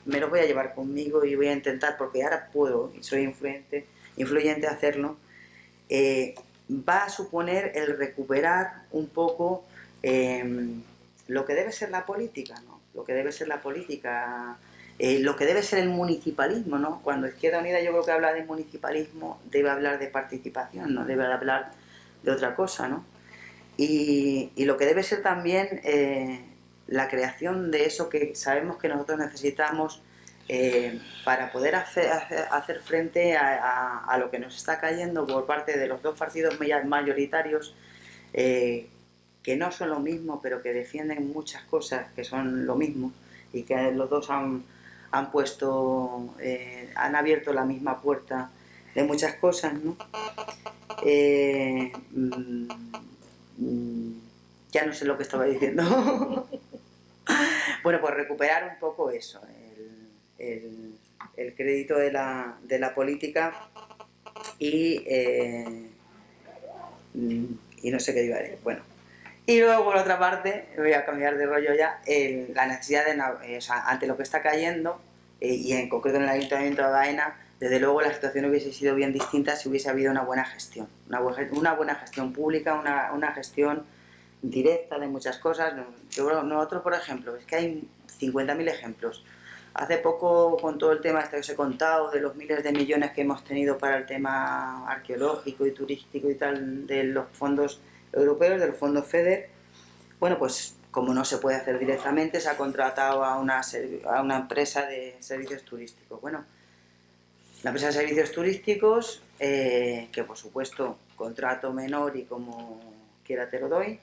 me los voy a llevar conmigo y voy a intentar, porque ahora puedo y soy influyente a hacerlo, va a suponer el recuperar un poco lo que debe ser la política, ¿no? Lo que debe ser la política, lo que debe ser el municipalismo, ¿no? Cuando Izquierda Unida yo creo que habla de municipalismo, debe hablar de participación, no debe hablar de otra cosa, ¿no? Y lo que debe ser también la creación de eso que sabemos que nosotros necesitamos para poder hacer frente a lo que nos está cayendo por parte de los dos partidos mayoritarios que no son lo mismo, pero que defienden muchas cosas que son lo mismo y que los dos han puesto, han abierto la misma puerta de muchas cosas, ¿no? Ya no sé lo que estaba diciendo. Bueno, pues recuperar un poco eso, el crédito de la política y no sé qué iba a decir. Bueno, y luego por otra parte, voy a cambiar de rollo ya, la necesidad o sea, ante lo que está cayendo y en concreto en el Ayuntamiento de Baena, desde luego la situación hubiese sido bien distinta si hubiese habido una buena gestión, una buena gestión pública, una gestión directa de muchas cosas. Nosotros, por ejemplo, es que hay 50.000 ejemplos. Hace poco, con todo el tema este que os he contado, de los miles de millones que hemos tenido para el tema arqueológico y turístico y tal, de los fondos europeos, de los fondos FEDER, bueno, pues como no se puede hacer directamente, se ha contratado a una empresa de servicios turísticos. Bueno, la empresa de servicios turísticos, que por supuesto contrato menor y como quiera te lo doy,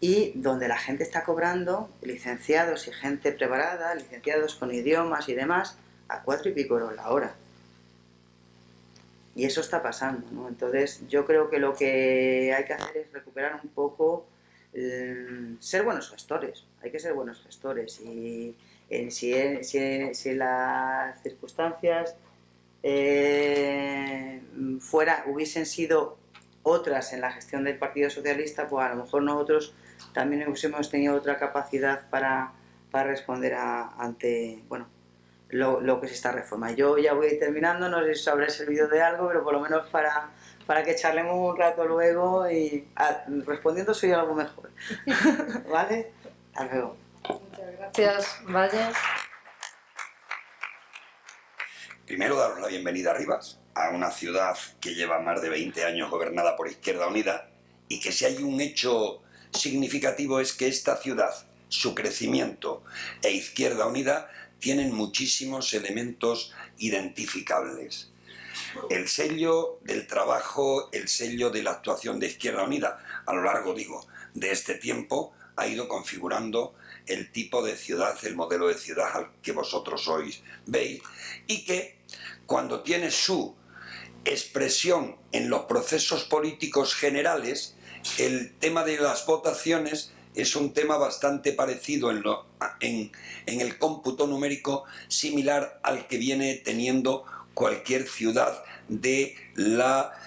y donde la gente está cobrando, licenciados y gente preparada, licenciados con idiomas y demás, a 4 y pico euros la hora. Y eso está pasando, ¿no? Entonces yo creo que lo que hay que hacer es recuperar un poco, ser buenos gestores, hay que ser buenos gestores. Y si las circunstancias hubiesen sido otras en la gestión del Partido Socialista, pues a lo mejor nosotros también hubiésemos tenido otra capacidad para responder ante, bueno, lo que es esta reforma. Yo ya voy terminando, no sé si os habré servido de algo, pero por lo menos para que charlemos un rato luego y respondiendo soy algo mejor. ¿Vale? Hasta luego. Muchas gracias, Valle. Primero, daros la bienvenida a Rivas, a una ciudad que lleva más de 20 años gobernada por Izquierda Unida, y que si hay un hecho significativo es que esta ciudad, su crecimiento e Izquierda Unida tienen muchísimos elementos identificables. El sello del trabajo, el sello de la actuación de Izquierda Unida a lo largo, de este tiempo ha ido configurando el tipo de ciudad, el modelo de ciudad al que vosotros hoy veis, y que cuando tiene su expresión en los procesos políticos generales, el tema de las votaciones es un tema bastante parecido en el cómputo numérico, similar al que viene teniendo cualquier ciudad de la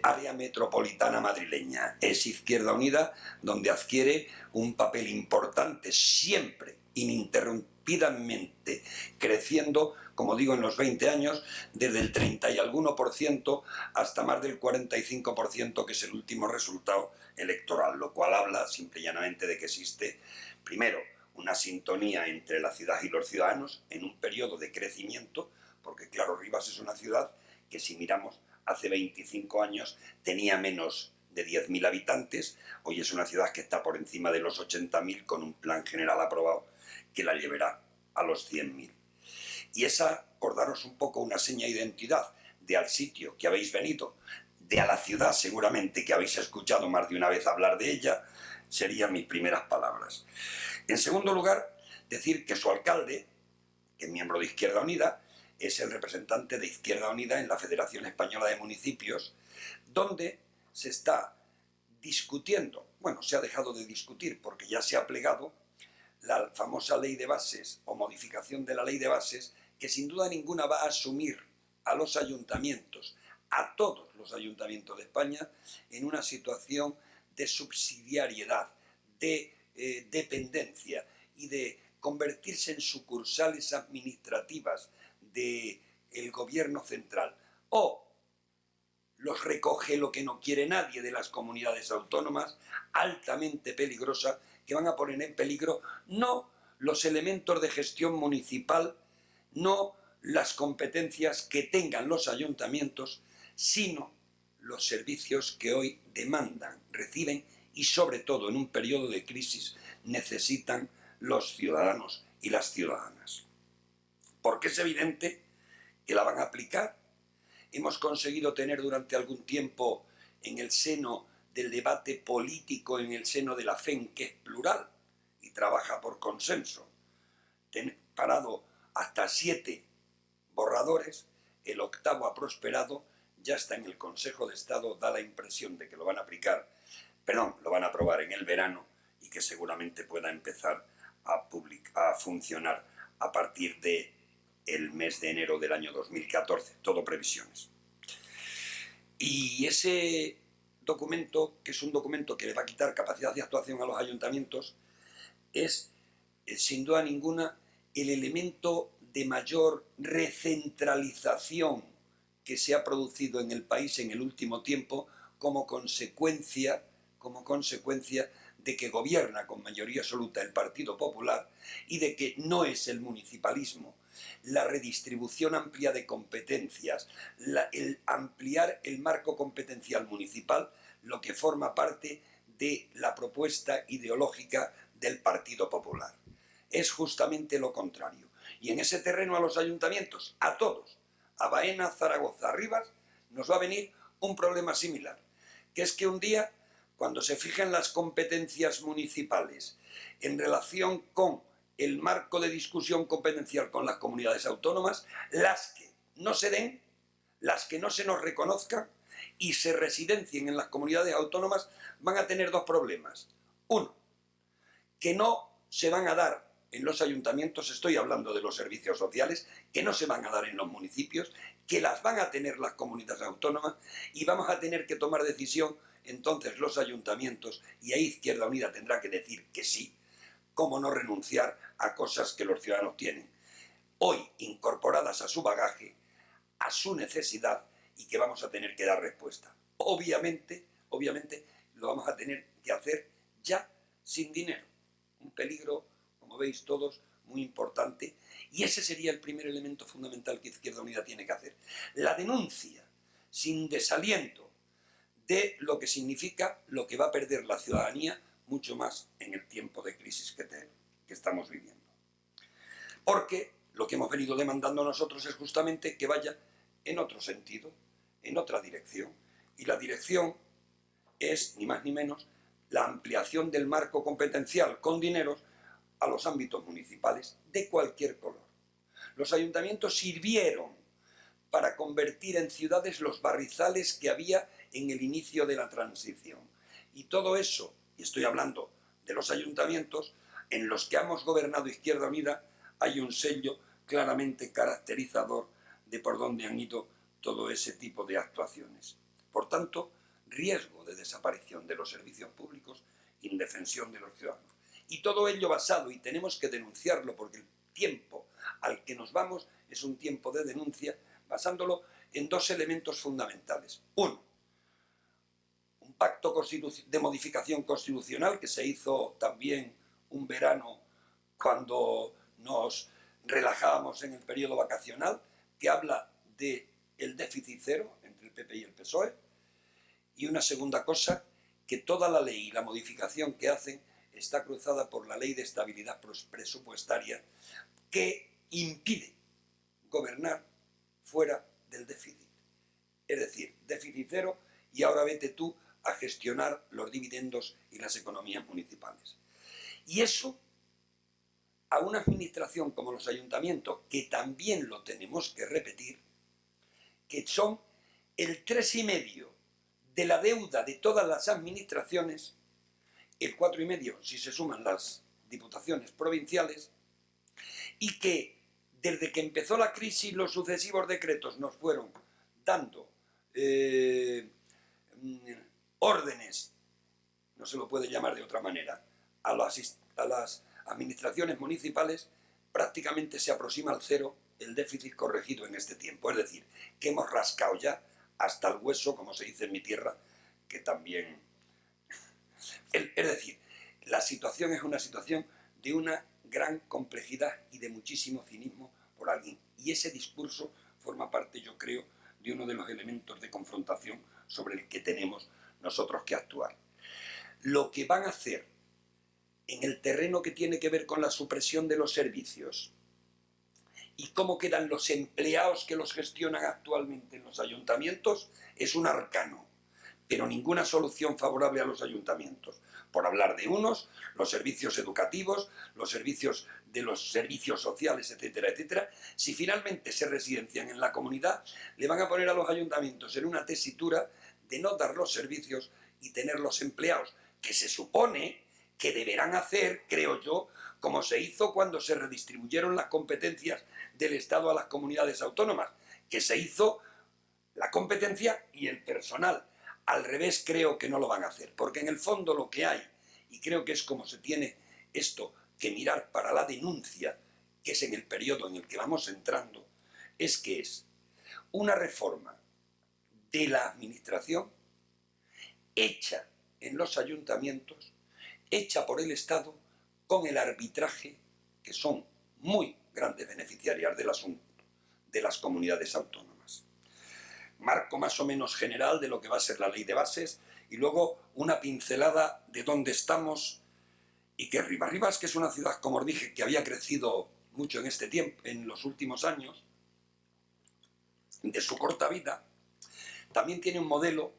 área metropolitana madrileña. Es Izquierda Unida donde adquiere un papel importante, siempre ininterrumpidamente creciendo, como digo, en los 20 años, desde el 30 y alguno por ciento hasta más del 45%, que es el último resultado electoral, lo cual habla simple y llanamente de que existe, primero, una sintonía entre la ciudad y los ciudadanos en un periodo de crecimiento, porque claro, Rivas es una ciudad que, si miramos hace 25 años, tenía menos de 10.000 habitantes, hoy es una ciudad que está por encima de los 80.000 con un plan general aprobado que la llevará a los 100.000. Y esa, por daros un poco una seña de identidad de al sitio que habéis venido, de a la ciudad seguramente que habéis escuchado más de una vez hablar de ella, serían mis primeras palabras. En segundo lugar, decir que su alcalde, que es miembro de Izquierda Unida, es el representante de Izquierda Unida en la Federación Española de Municipios, donde se está discutiendo, bueno, se ha dejado de discutir porque ya se ha plegado la famosa ley de bases o modificación de la ley de bases, que sin duda ninguna va a asumir a los ayuntamientos, a todos los ayuntamientos de España, en una situación de subsidiariedad, de dependencia y de convertirse en sucursales administrativas del gobierno central. O los recoge lo que no quiere nadie de las comunidades autónomas, altamente peligrosa, que van a poner en peligro no los elementos de gestión municipal, no las competencias que tengan los ayuntamientos, sino los servicios que hoy demandan, reciben y sobre todo en un periodo de crisis necesitan los ciudadanos y las ciudadanas. Porque es evidente que la van a aplicar. Hemos conseguido tener durante algún tiempo en el seno del debate político, en el seno de la FEN, que es plural y trabaja por consenso, parado hasta 7 borradores, el 8º ha prosperado, ya está en el Consejo de Estado, da la impresión de que lo van a lo van a aprobar en el verano y que seguramente pueda empezar a funcionar a partir de el mes de enero del año 2014, todo previsiones. Y ese documento, que es un documento que le va a quitar capacidad de actuación a los ayuntamientos, es, sin duda ninguna, el elemento de mayor recentralización que se ha producido en el país en el último tiempo como consecuencia de que gobierna con mayoría absoluta el Partido Popular y de que no es el municipalismo, la redistribución amplia de competencias, el ampliar el marco competencial municipal, lo que forma parte de la propuesta ideológica del Partido Popular. Es justamente lo contrario. Y en ese terreno a los ayuntamientos, a todos, a Baena, Zaragoza, a Rivas, nos va a venir un problema similar, que es que un día, cuando se fijen las competencias municipales en relación con el marco de discusión competencial con las comunidades autónomas, las que no se den, las que no se nos reconozcan y se residencien en las comunidades autónomas, van a tener dos problemas. Uno, que no se van a dar en los ayuntamientos, estoy hablando de los servicios sociales, que no se van a dar en los municipios, que las van a tener las comunidades autónomas y vamos a tener que tomar decisión entonces los ayuntamientos, y ahí Izquierda Unida tendrá que decir que sí, cómo no renunciar a cosas que los ciudadanos tienen hoy incorporadas a su bagaje, a su necesidad y que vamos a tener que dar respuesta. Obviamente lo vamos a tener que hacer ya sin dinero. Un peligro, como veis todos, muy importante, y ese sería el primer elemento fundamental que Izquierda Unida tiene que hacer. La denuncia sin desaliento de lo que significa lo que va a perder la ciudadanía mucho más en el tiempo de crisis que estamos viviendo. Porque lo que hemos venido demandando nosotros es justamente que vaya en otro sentido, en otra dirección, y la dirección es, ni más ni menos, la ampliación del marco competencial con dineros a los ámbitos municipales de cualquier color. Los ayuntamientos sirvieron para convertir en ciudades los barrizales que había en el inicio de la transición. Y todo eso, y estoy hablando de los ayuntamientos, en los que hemos gobernado Izquierda Unida, hay un sello claramente caracterizador de por dónde han ido todo ese tipo de actuaciones. Por tanto, riesgo de desaparición de los servicios públicos, indefensión de los ciudadanos. Y todo ello basado, y tenemos que denunciarlo porque el tiempo al que nos vamos es un tiempo de denuncia, basándolo en dos elementos fundamentales. Uno, un pacto de modificación constitucional que se hizo también un verano cuando nos relajábamos en el periodo vacacional, que habla del déficit cero entre el PP y el PSOE. Y una segunda cosa, que toda la ley y la modificación que hacen está cruzada por la ley de estabilidad presupuestaria que impide gobernar fuera del déficit. Es decir, déficit cero y ahora vete tú a gestionar los dividendos y las economías municipales. Y eso, a una administración como los ayuntamientos, que también lo tenemos que repetir, que son el 3,5% de la deuda de todas las administraciones, el 4,5% si se suman las diputaciones provinciales, y que desde que empezó la crisis los sucesivos decretos nos fueron dando órdenes, no se lo puede llamar de otra manera, a las administraciones municipales, prácticamente se aproxima al cero el déficit corregido en este tiempo. Es decir, que hemos rascado ya hasta el hueso, como se dice en mi tierra, que también... Es decir, la situación es una situación de una gran complejidad y de muchísimo cinismo por alguien. Y ese discurso forma parte, yo creo, de uno de los elementos de confrontación sobre el que tenemos nosotros que actuar. Lo que van a hacer en el terreno que tiene que ver con la supresión de los servicios y cómo quedan los empleados que los gestionan actualmente en los ayuntamientos es un arcano, pero ninguna solución favorable a los ayuntamientos. Por hablar de unos, los servicios educativos, los servicios de los servicios sociales, etcétera, etcétera. Si finalmente se residencian en la comunidad, le van a poner a los ayuntamientos en una tesitura de no dar los servicios y tener los empleados, que se supone que deberán hacer, creo yo, como se hizo cuando se redistribuyeron las competencias del Estado a las comunidades autónomas, que se hizo la competencia y el personal. Al revés creo que no lo van a hacer, porque en el fondo lo que hay, y creo que es como se tiene esto que mirar para la denuncia, que es en el periodo en el que vamos entrando, es que es una reforma de la administración hecha en los ayuntamientos hecha por el Estado con el arbitraje, que son muy grandes beneficiarias del asunto, de las comunidades autónomas. Marco más o menos general de lo que va a ser la ley de bases y luego una pincelada de dónde estamos y que Rivas. Rivas, que es una ciudad, como os dije, que había crecido mucho en este tiempo, en los últimos años de su corta vida, también tiene un modelo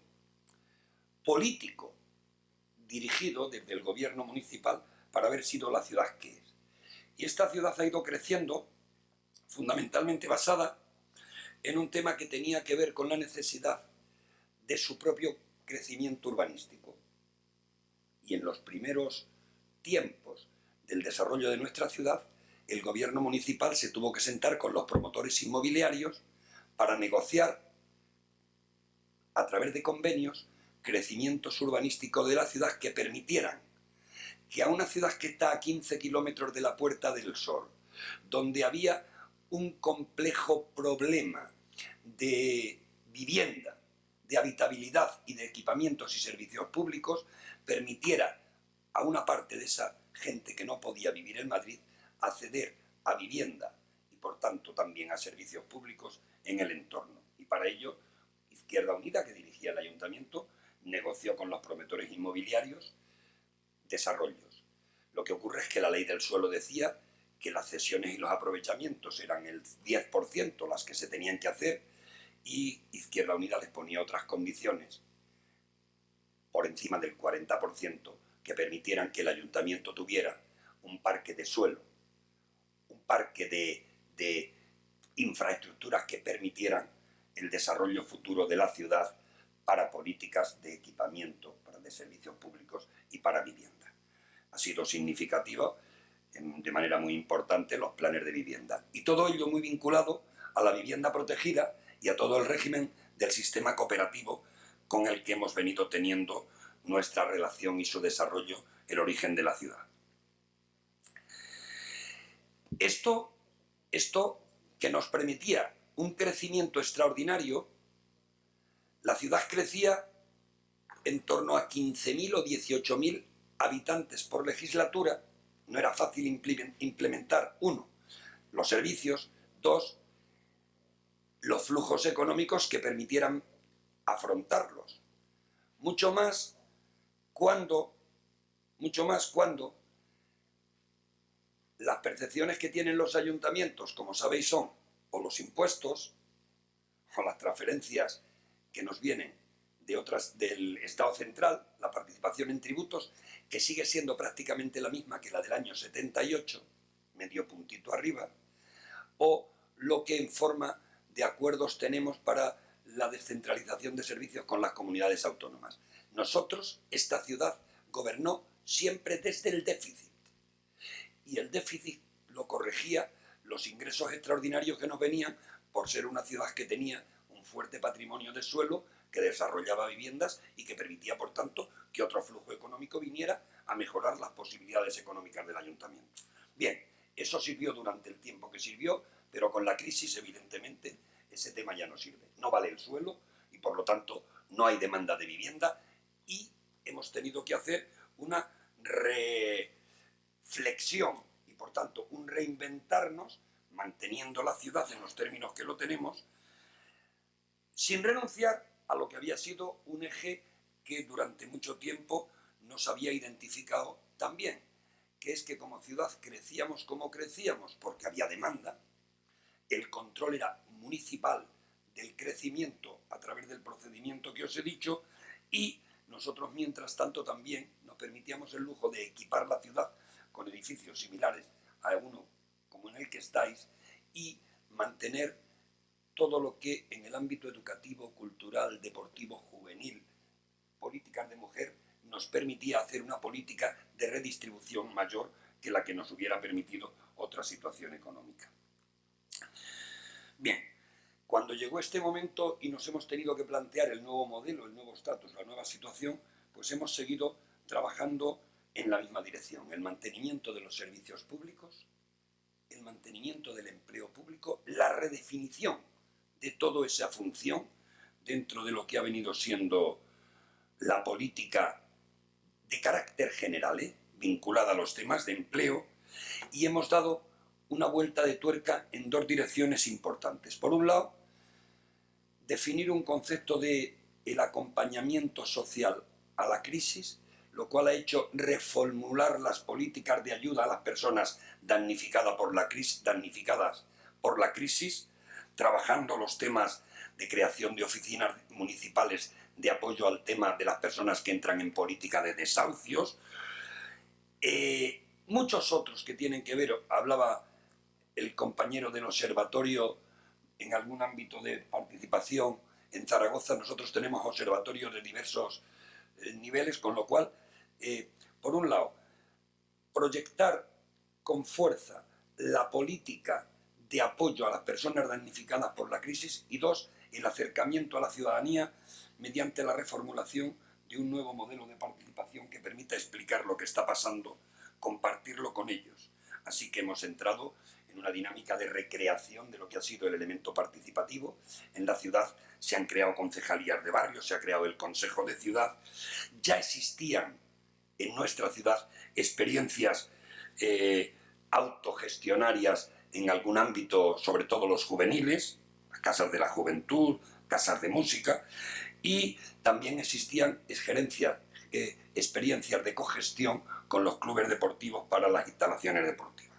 político dirigido desde el gobierno municipal para haber sido la ciudad que es. Y esta ciudad ha ido creciendo fundamentalmente basada en un tema que tenía que ver con la necesidad de su propio crecimiento urbanístico. Y en los primeros tiempos del desarrollo de nuestra ciudad, el gobierno municipal se tuvo que sentar con los promotores inmobiliarios para negociar a través de convenios crecimientos urbanísticos de la ciudad que permitieran que a una ciudad que está a 15 kilómetros de la Puerta del Sol, donde había un complejo problema de vivienda, de habitabilidad y de equipamientos y servicios públicos, permitiera a una parte de esa gente que no podía vivir en Madrid acceder a vivienda y por tanto también a servicios públicos en el entorno. Y para ello, Izquierda Unida, que dirigía el ayuntamiento, negoció con los promotores inmobiliarios desarrollos. Lo que ocurre es que la ley del suelo decía que las cesiones y los aprovechamientos eran el 10% las que se tenían que hacer y Izquierda Unida les ponía otras condiciones por encima del 40% que permitieran que el ayuntamiento tuviera un parque de suelo, un parque de infraestructuras que permitieran el desarrollo futuro de la ciudad para políticas de equipamiento, de servicios públicos y para vivienda. Ha sido significativo de manera muy importante los planes de vivienda. Y todo ello muy vinculado a la vivienda protegida y a todo el régimen del sistema cooperativo con el que hemos venido teniendo nuestra relación y su desarrollo, el origen de la ciudad. Esto que nos permitía un crecimiento extraordinario, la ciudad crecía en torno a 15.000 o 18.000 habitantes por legislatura. No era fácil implementar, uno, los servicios, dos, los flujos económicos que permitieran afrontarlos. Mucho más cuando las percepciones que tienen los ayuntamientos, como sabéis, son o los impuestos o las transferencias que nos vienen de otras del Estado central, la participación en tributos, que sigue siendo prácticamente la misma que la del año 78, medio puntito arriba, o lo que en forma de acuerdos tenemos para la descentralización de servicios con las comunidades autónomas. Nosotros, esta ciudad, gobernó siempre desde el déficit. Y el déficit lo corregía los ingresos extraordinarios que nos venían por ser una ciudad que tenía un fuerte patrimonio de suelo, que desarrollaba viviendas y que permitía, por tanto, que otro flujo económico viniera a mejorar las posibilidades económicas del ayuntamiento. Bien, eso sirvió durante el tiempo que sirvió, pero con la crisis, evidentemente, ese tema ya no sirve. No vale el suelo y, por lo tanto, no hay demanda de vivienda y hemos tenido que hacer una reflexión y, por tanto, un reinventarnos, manteniendo la ciudad en los términos que lo tenemos, sin renunciar a lo que había sido un eje que durante mucho tiempo nos había identificado también, que es que como ciudad crecíamos como crecíamos porque había demanda, el control era municipal del crecimiento a través del procedimiento que os he dicho y nosotros mientras tanto también nos permitíamos el lujo de equipar la ciudad con edificios similares a uno como en el que estáis y mantener todo lo que en el ámbito educativo, cultural, deportivo, juvenil, políticas de mujer, nos permitía hacer una política de redistribución mayor que la que nos hubiera permitido otra situación económica. Bien, cuando llegó este momento y nos hemos tenido que plantear el nuevo modelo, el nuevo estatus, la nueva situación, pues hemos seguido trabajando en la misma dirección, el mantenimiento de los servicios públicos, el mantenimiento del empleo público, la redefinición de toda esa función dentro de lo que ha venido siendo la política de carácter general, vinculada a los temas de empleo, y hemos dado una vuelta de tuerca en dos direcciones importantes. Por un lado, definir un concepto de el acompañamiento social a la crisis, lo cual ha hecho reformular las políticas de ayuda a las personas damnificadas por la crisis, trabajando los temas de creación de oficinas municipales de apoyo al tema de las personas que entran en política de desahucios. Muchos otros que tienen que ver, hablaba el compañero del observatorio en algún ámbito de participación en Zaragoza. Nosotros tenemos observatorios de diversos niveles, con lo cual, por un lado, proyectar con fuerza la política de apoyo a las personas damnificadas por la crisis, y dos, el acercamiento a la ciudadanía mediante la reformulación de un nuevo modelo de participación que permita explicar lo que está pasando, compartirlo con ellos. Así que hemos entrado en una dinámica de recreación de lo que ha sido el elemento participativo. En la ciudad se han creado concejalías de barrio, se ha creado el Consejo de Ciudad. Ya existían en nuestra ciudad experiencias autogestionarias en algún ámbito, sobre todo los juveniles, las casas de la juventud, casas de música, y también existían experiencias de cogestión con los clubes deportivos para las instalaciones deportivas.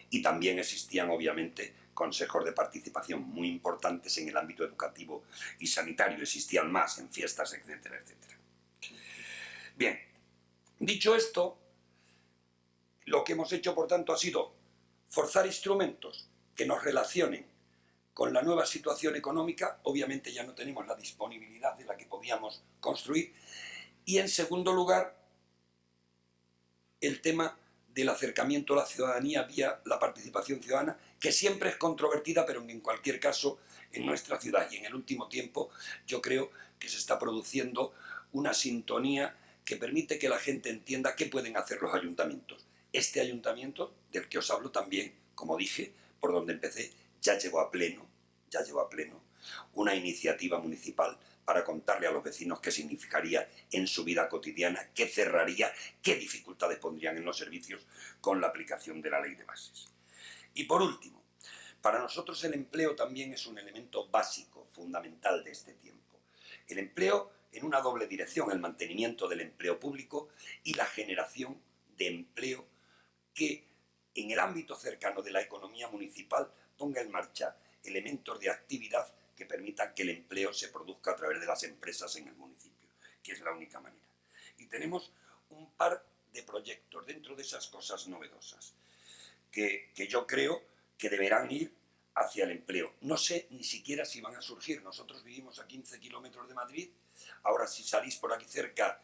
Y también existían, obviamente, consejos de participación muy importantes en el ámbito educativo y sanitario, existían más en fiestas, etcétera, etcétera. Bien, dicho esto, lo que hemos hecho, por tanto, ha sido forzar instrumentos que nos relacionen con la nueva situación económica. Obviamente ya no tenemos la disponibilidad de la que podíamos construir. Y en segundo lugar, el tema del acercamiento a la ciudadanía vía la participación ciudadana, que siempre es controvertida, pero en cualquier caso en nuestra ciudad y en el último tiempo yo creo que se está produciendo una sintonía que permite que la gente entienda qué pueden hacer los ayuntamientos. Este ayuntamiento, del que os hablo también, como dije, por donde empecé, ya llevó a pleno una iniciativa municipal para contarle a los vecinos qué significaría en su vida cotidiana, qué cerraría, qué dificultades pondrían en los servicios con la aplicación de la ley de bases. Y por último, para nosotros el empleo también es un elemento básico, fundamental de este tiempo. El empleo en una doble dirección, el mantenimiento del empleo público y la generación de empleo que en el ámbito cercano de la economía municipal ponga en marcha elementos de actividad que permitan que el empleo se produzca a través de las empresas en el municipio, que es la única manera. Y tenemos un par de proyectos dentro de esas cosas novedosas que yo creo que deberán ir hacia el empleo. No sé ni siquiera si van a surgir. Nosotros vivimos a 15 kilómetros de Madrid. Ahora, si salís por aquí cerca,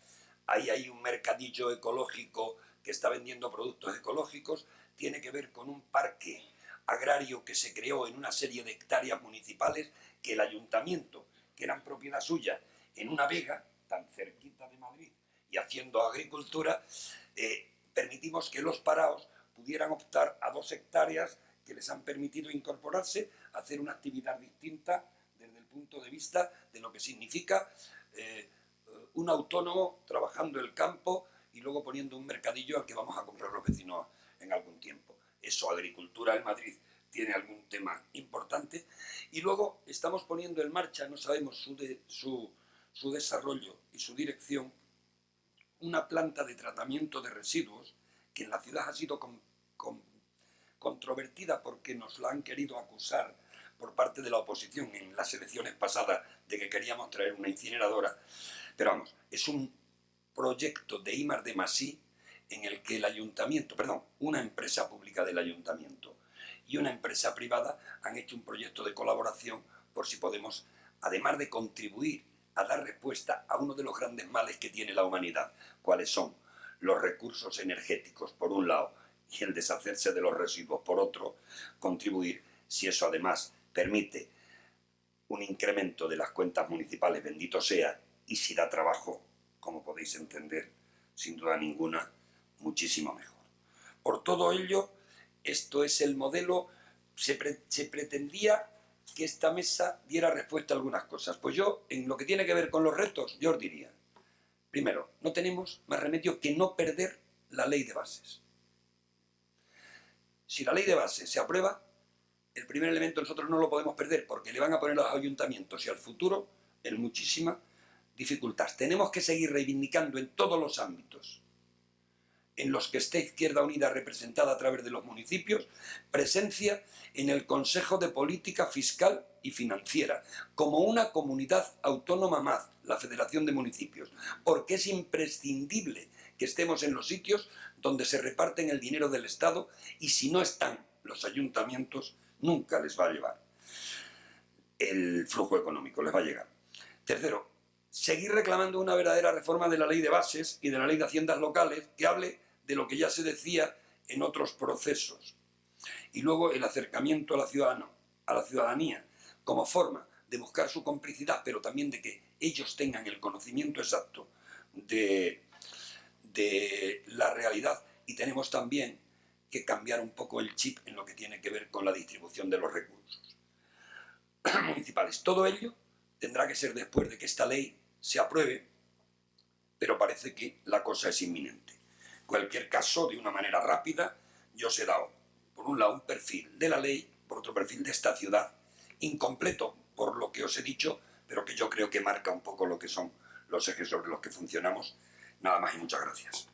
ahí hay un mercadillo ecológico que está vendiendo productos ecológicos. Tiene que ver con un parque agrario que se creó en una serie de hectáreas municipales que el ayuntamiento, que eran propiedad suya, en una vega tan cerquita de Madrid y haciendo agricultura, permitimos que los parados pudieran optar a 2 hectáreas que les han permitido incorporarse, hacer una actividad distinta desde el punto de vista de lo que significa un autónomo trabajando el campo y luego poniendo un mercadillo al que vamos a comprar los vecinos en algún tiempo. Eso, agricultura en Madrid, tiene algún tema importante. Y luego estamos poniendo en marcha, no sabemos su desarrollo y su dirección, una planta de tratamiento de residuos que en la ciudad ha sido controvertida porque nos la han querido acusar por parte de la oposición en las elecciones pasadas de que queríamos traer una incineradora. Pero vamos, es un proyecto de I+D+I en el que una empresa pública del ayuntamiento y una empresa privada han hecho un proyecto de colaboración por si podemos, además de contribuir a dar respuesta a uno de los grandes males que tiene la humanidad, cuáles son los recursos energéticos por un lado y el deshacerse de los residuos por otro, contribuir, si eso además permite un incremento de las cuentas municipales, bendito sea, y si da trabajo, como podéis entender, sin duda ninguna, muchísimo mejor. Por todo ello, esto es el modelo. Se pretendía que esta mesa diera respuesta a algunas cosas. Pues yo, en lo que tiene que ver con los retos, yo os diría, Primero, no tenemos más remedio que no perder la ley de bases. Si la ley de bases se aprueba, el primer elemento nosotros no lo podemos perder porque le van a poner a los ayuntamientos y al futuro en muchísima dificultad. Tenemos que seguir reivindicando en todos los ámbitos en los que esté Izquierda Unida representada a través de los municipios, presencia en el Consejo de Política Fiscal y Financiera, como una comunidad autónoma más, la Federación de Municipios, porque es imprescindible que estemos en los sitios donde se reparten el dinero del Estado y si no están los ayuntamientos, nunca les va a llevar el flujo económico, les va a llegar. Tercero, seguir reclamando una verdadera reforma de la ley de bases y de la ley de haciendas locales que hable de lo que ya se decía en otros procesos. Y luego el acercamiento a la ciudadanía como forma de buscar su complicidad, pero también de que ellos tengan el conocimiento exacto de la realidad. Y tenemos también que cambiar un poco el chip en lo que tiene que ver con la distribución de los recursos municipales. Todo ello tendrá que ser después de que esta ley se apruebe, pero parece que la cosa es inminente. En cualquier caso, de una manera rápida, yo os he dado, por un lado, un perfil de la ley, por otro perfil de esta ciudad, incompleto por lo que os he dicho, pero que yo creo que marca un poco lo que son los ejes sobre los que funcionamos. Nada más y muchas gracias.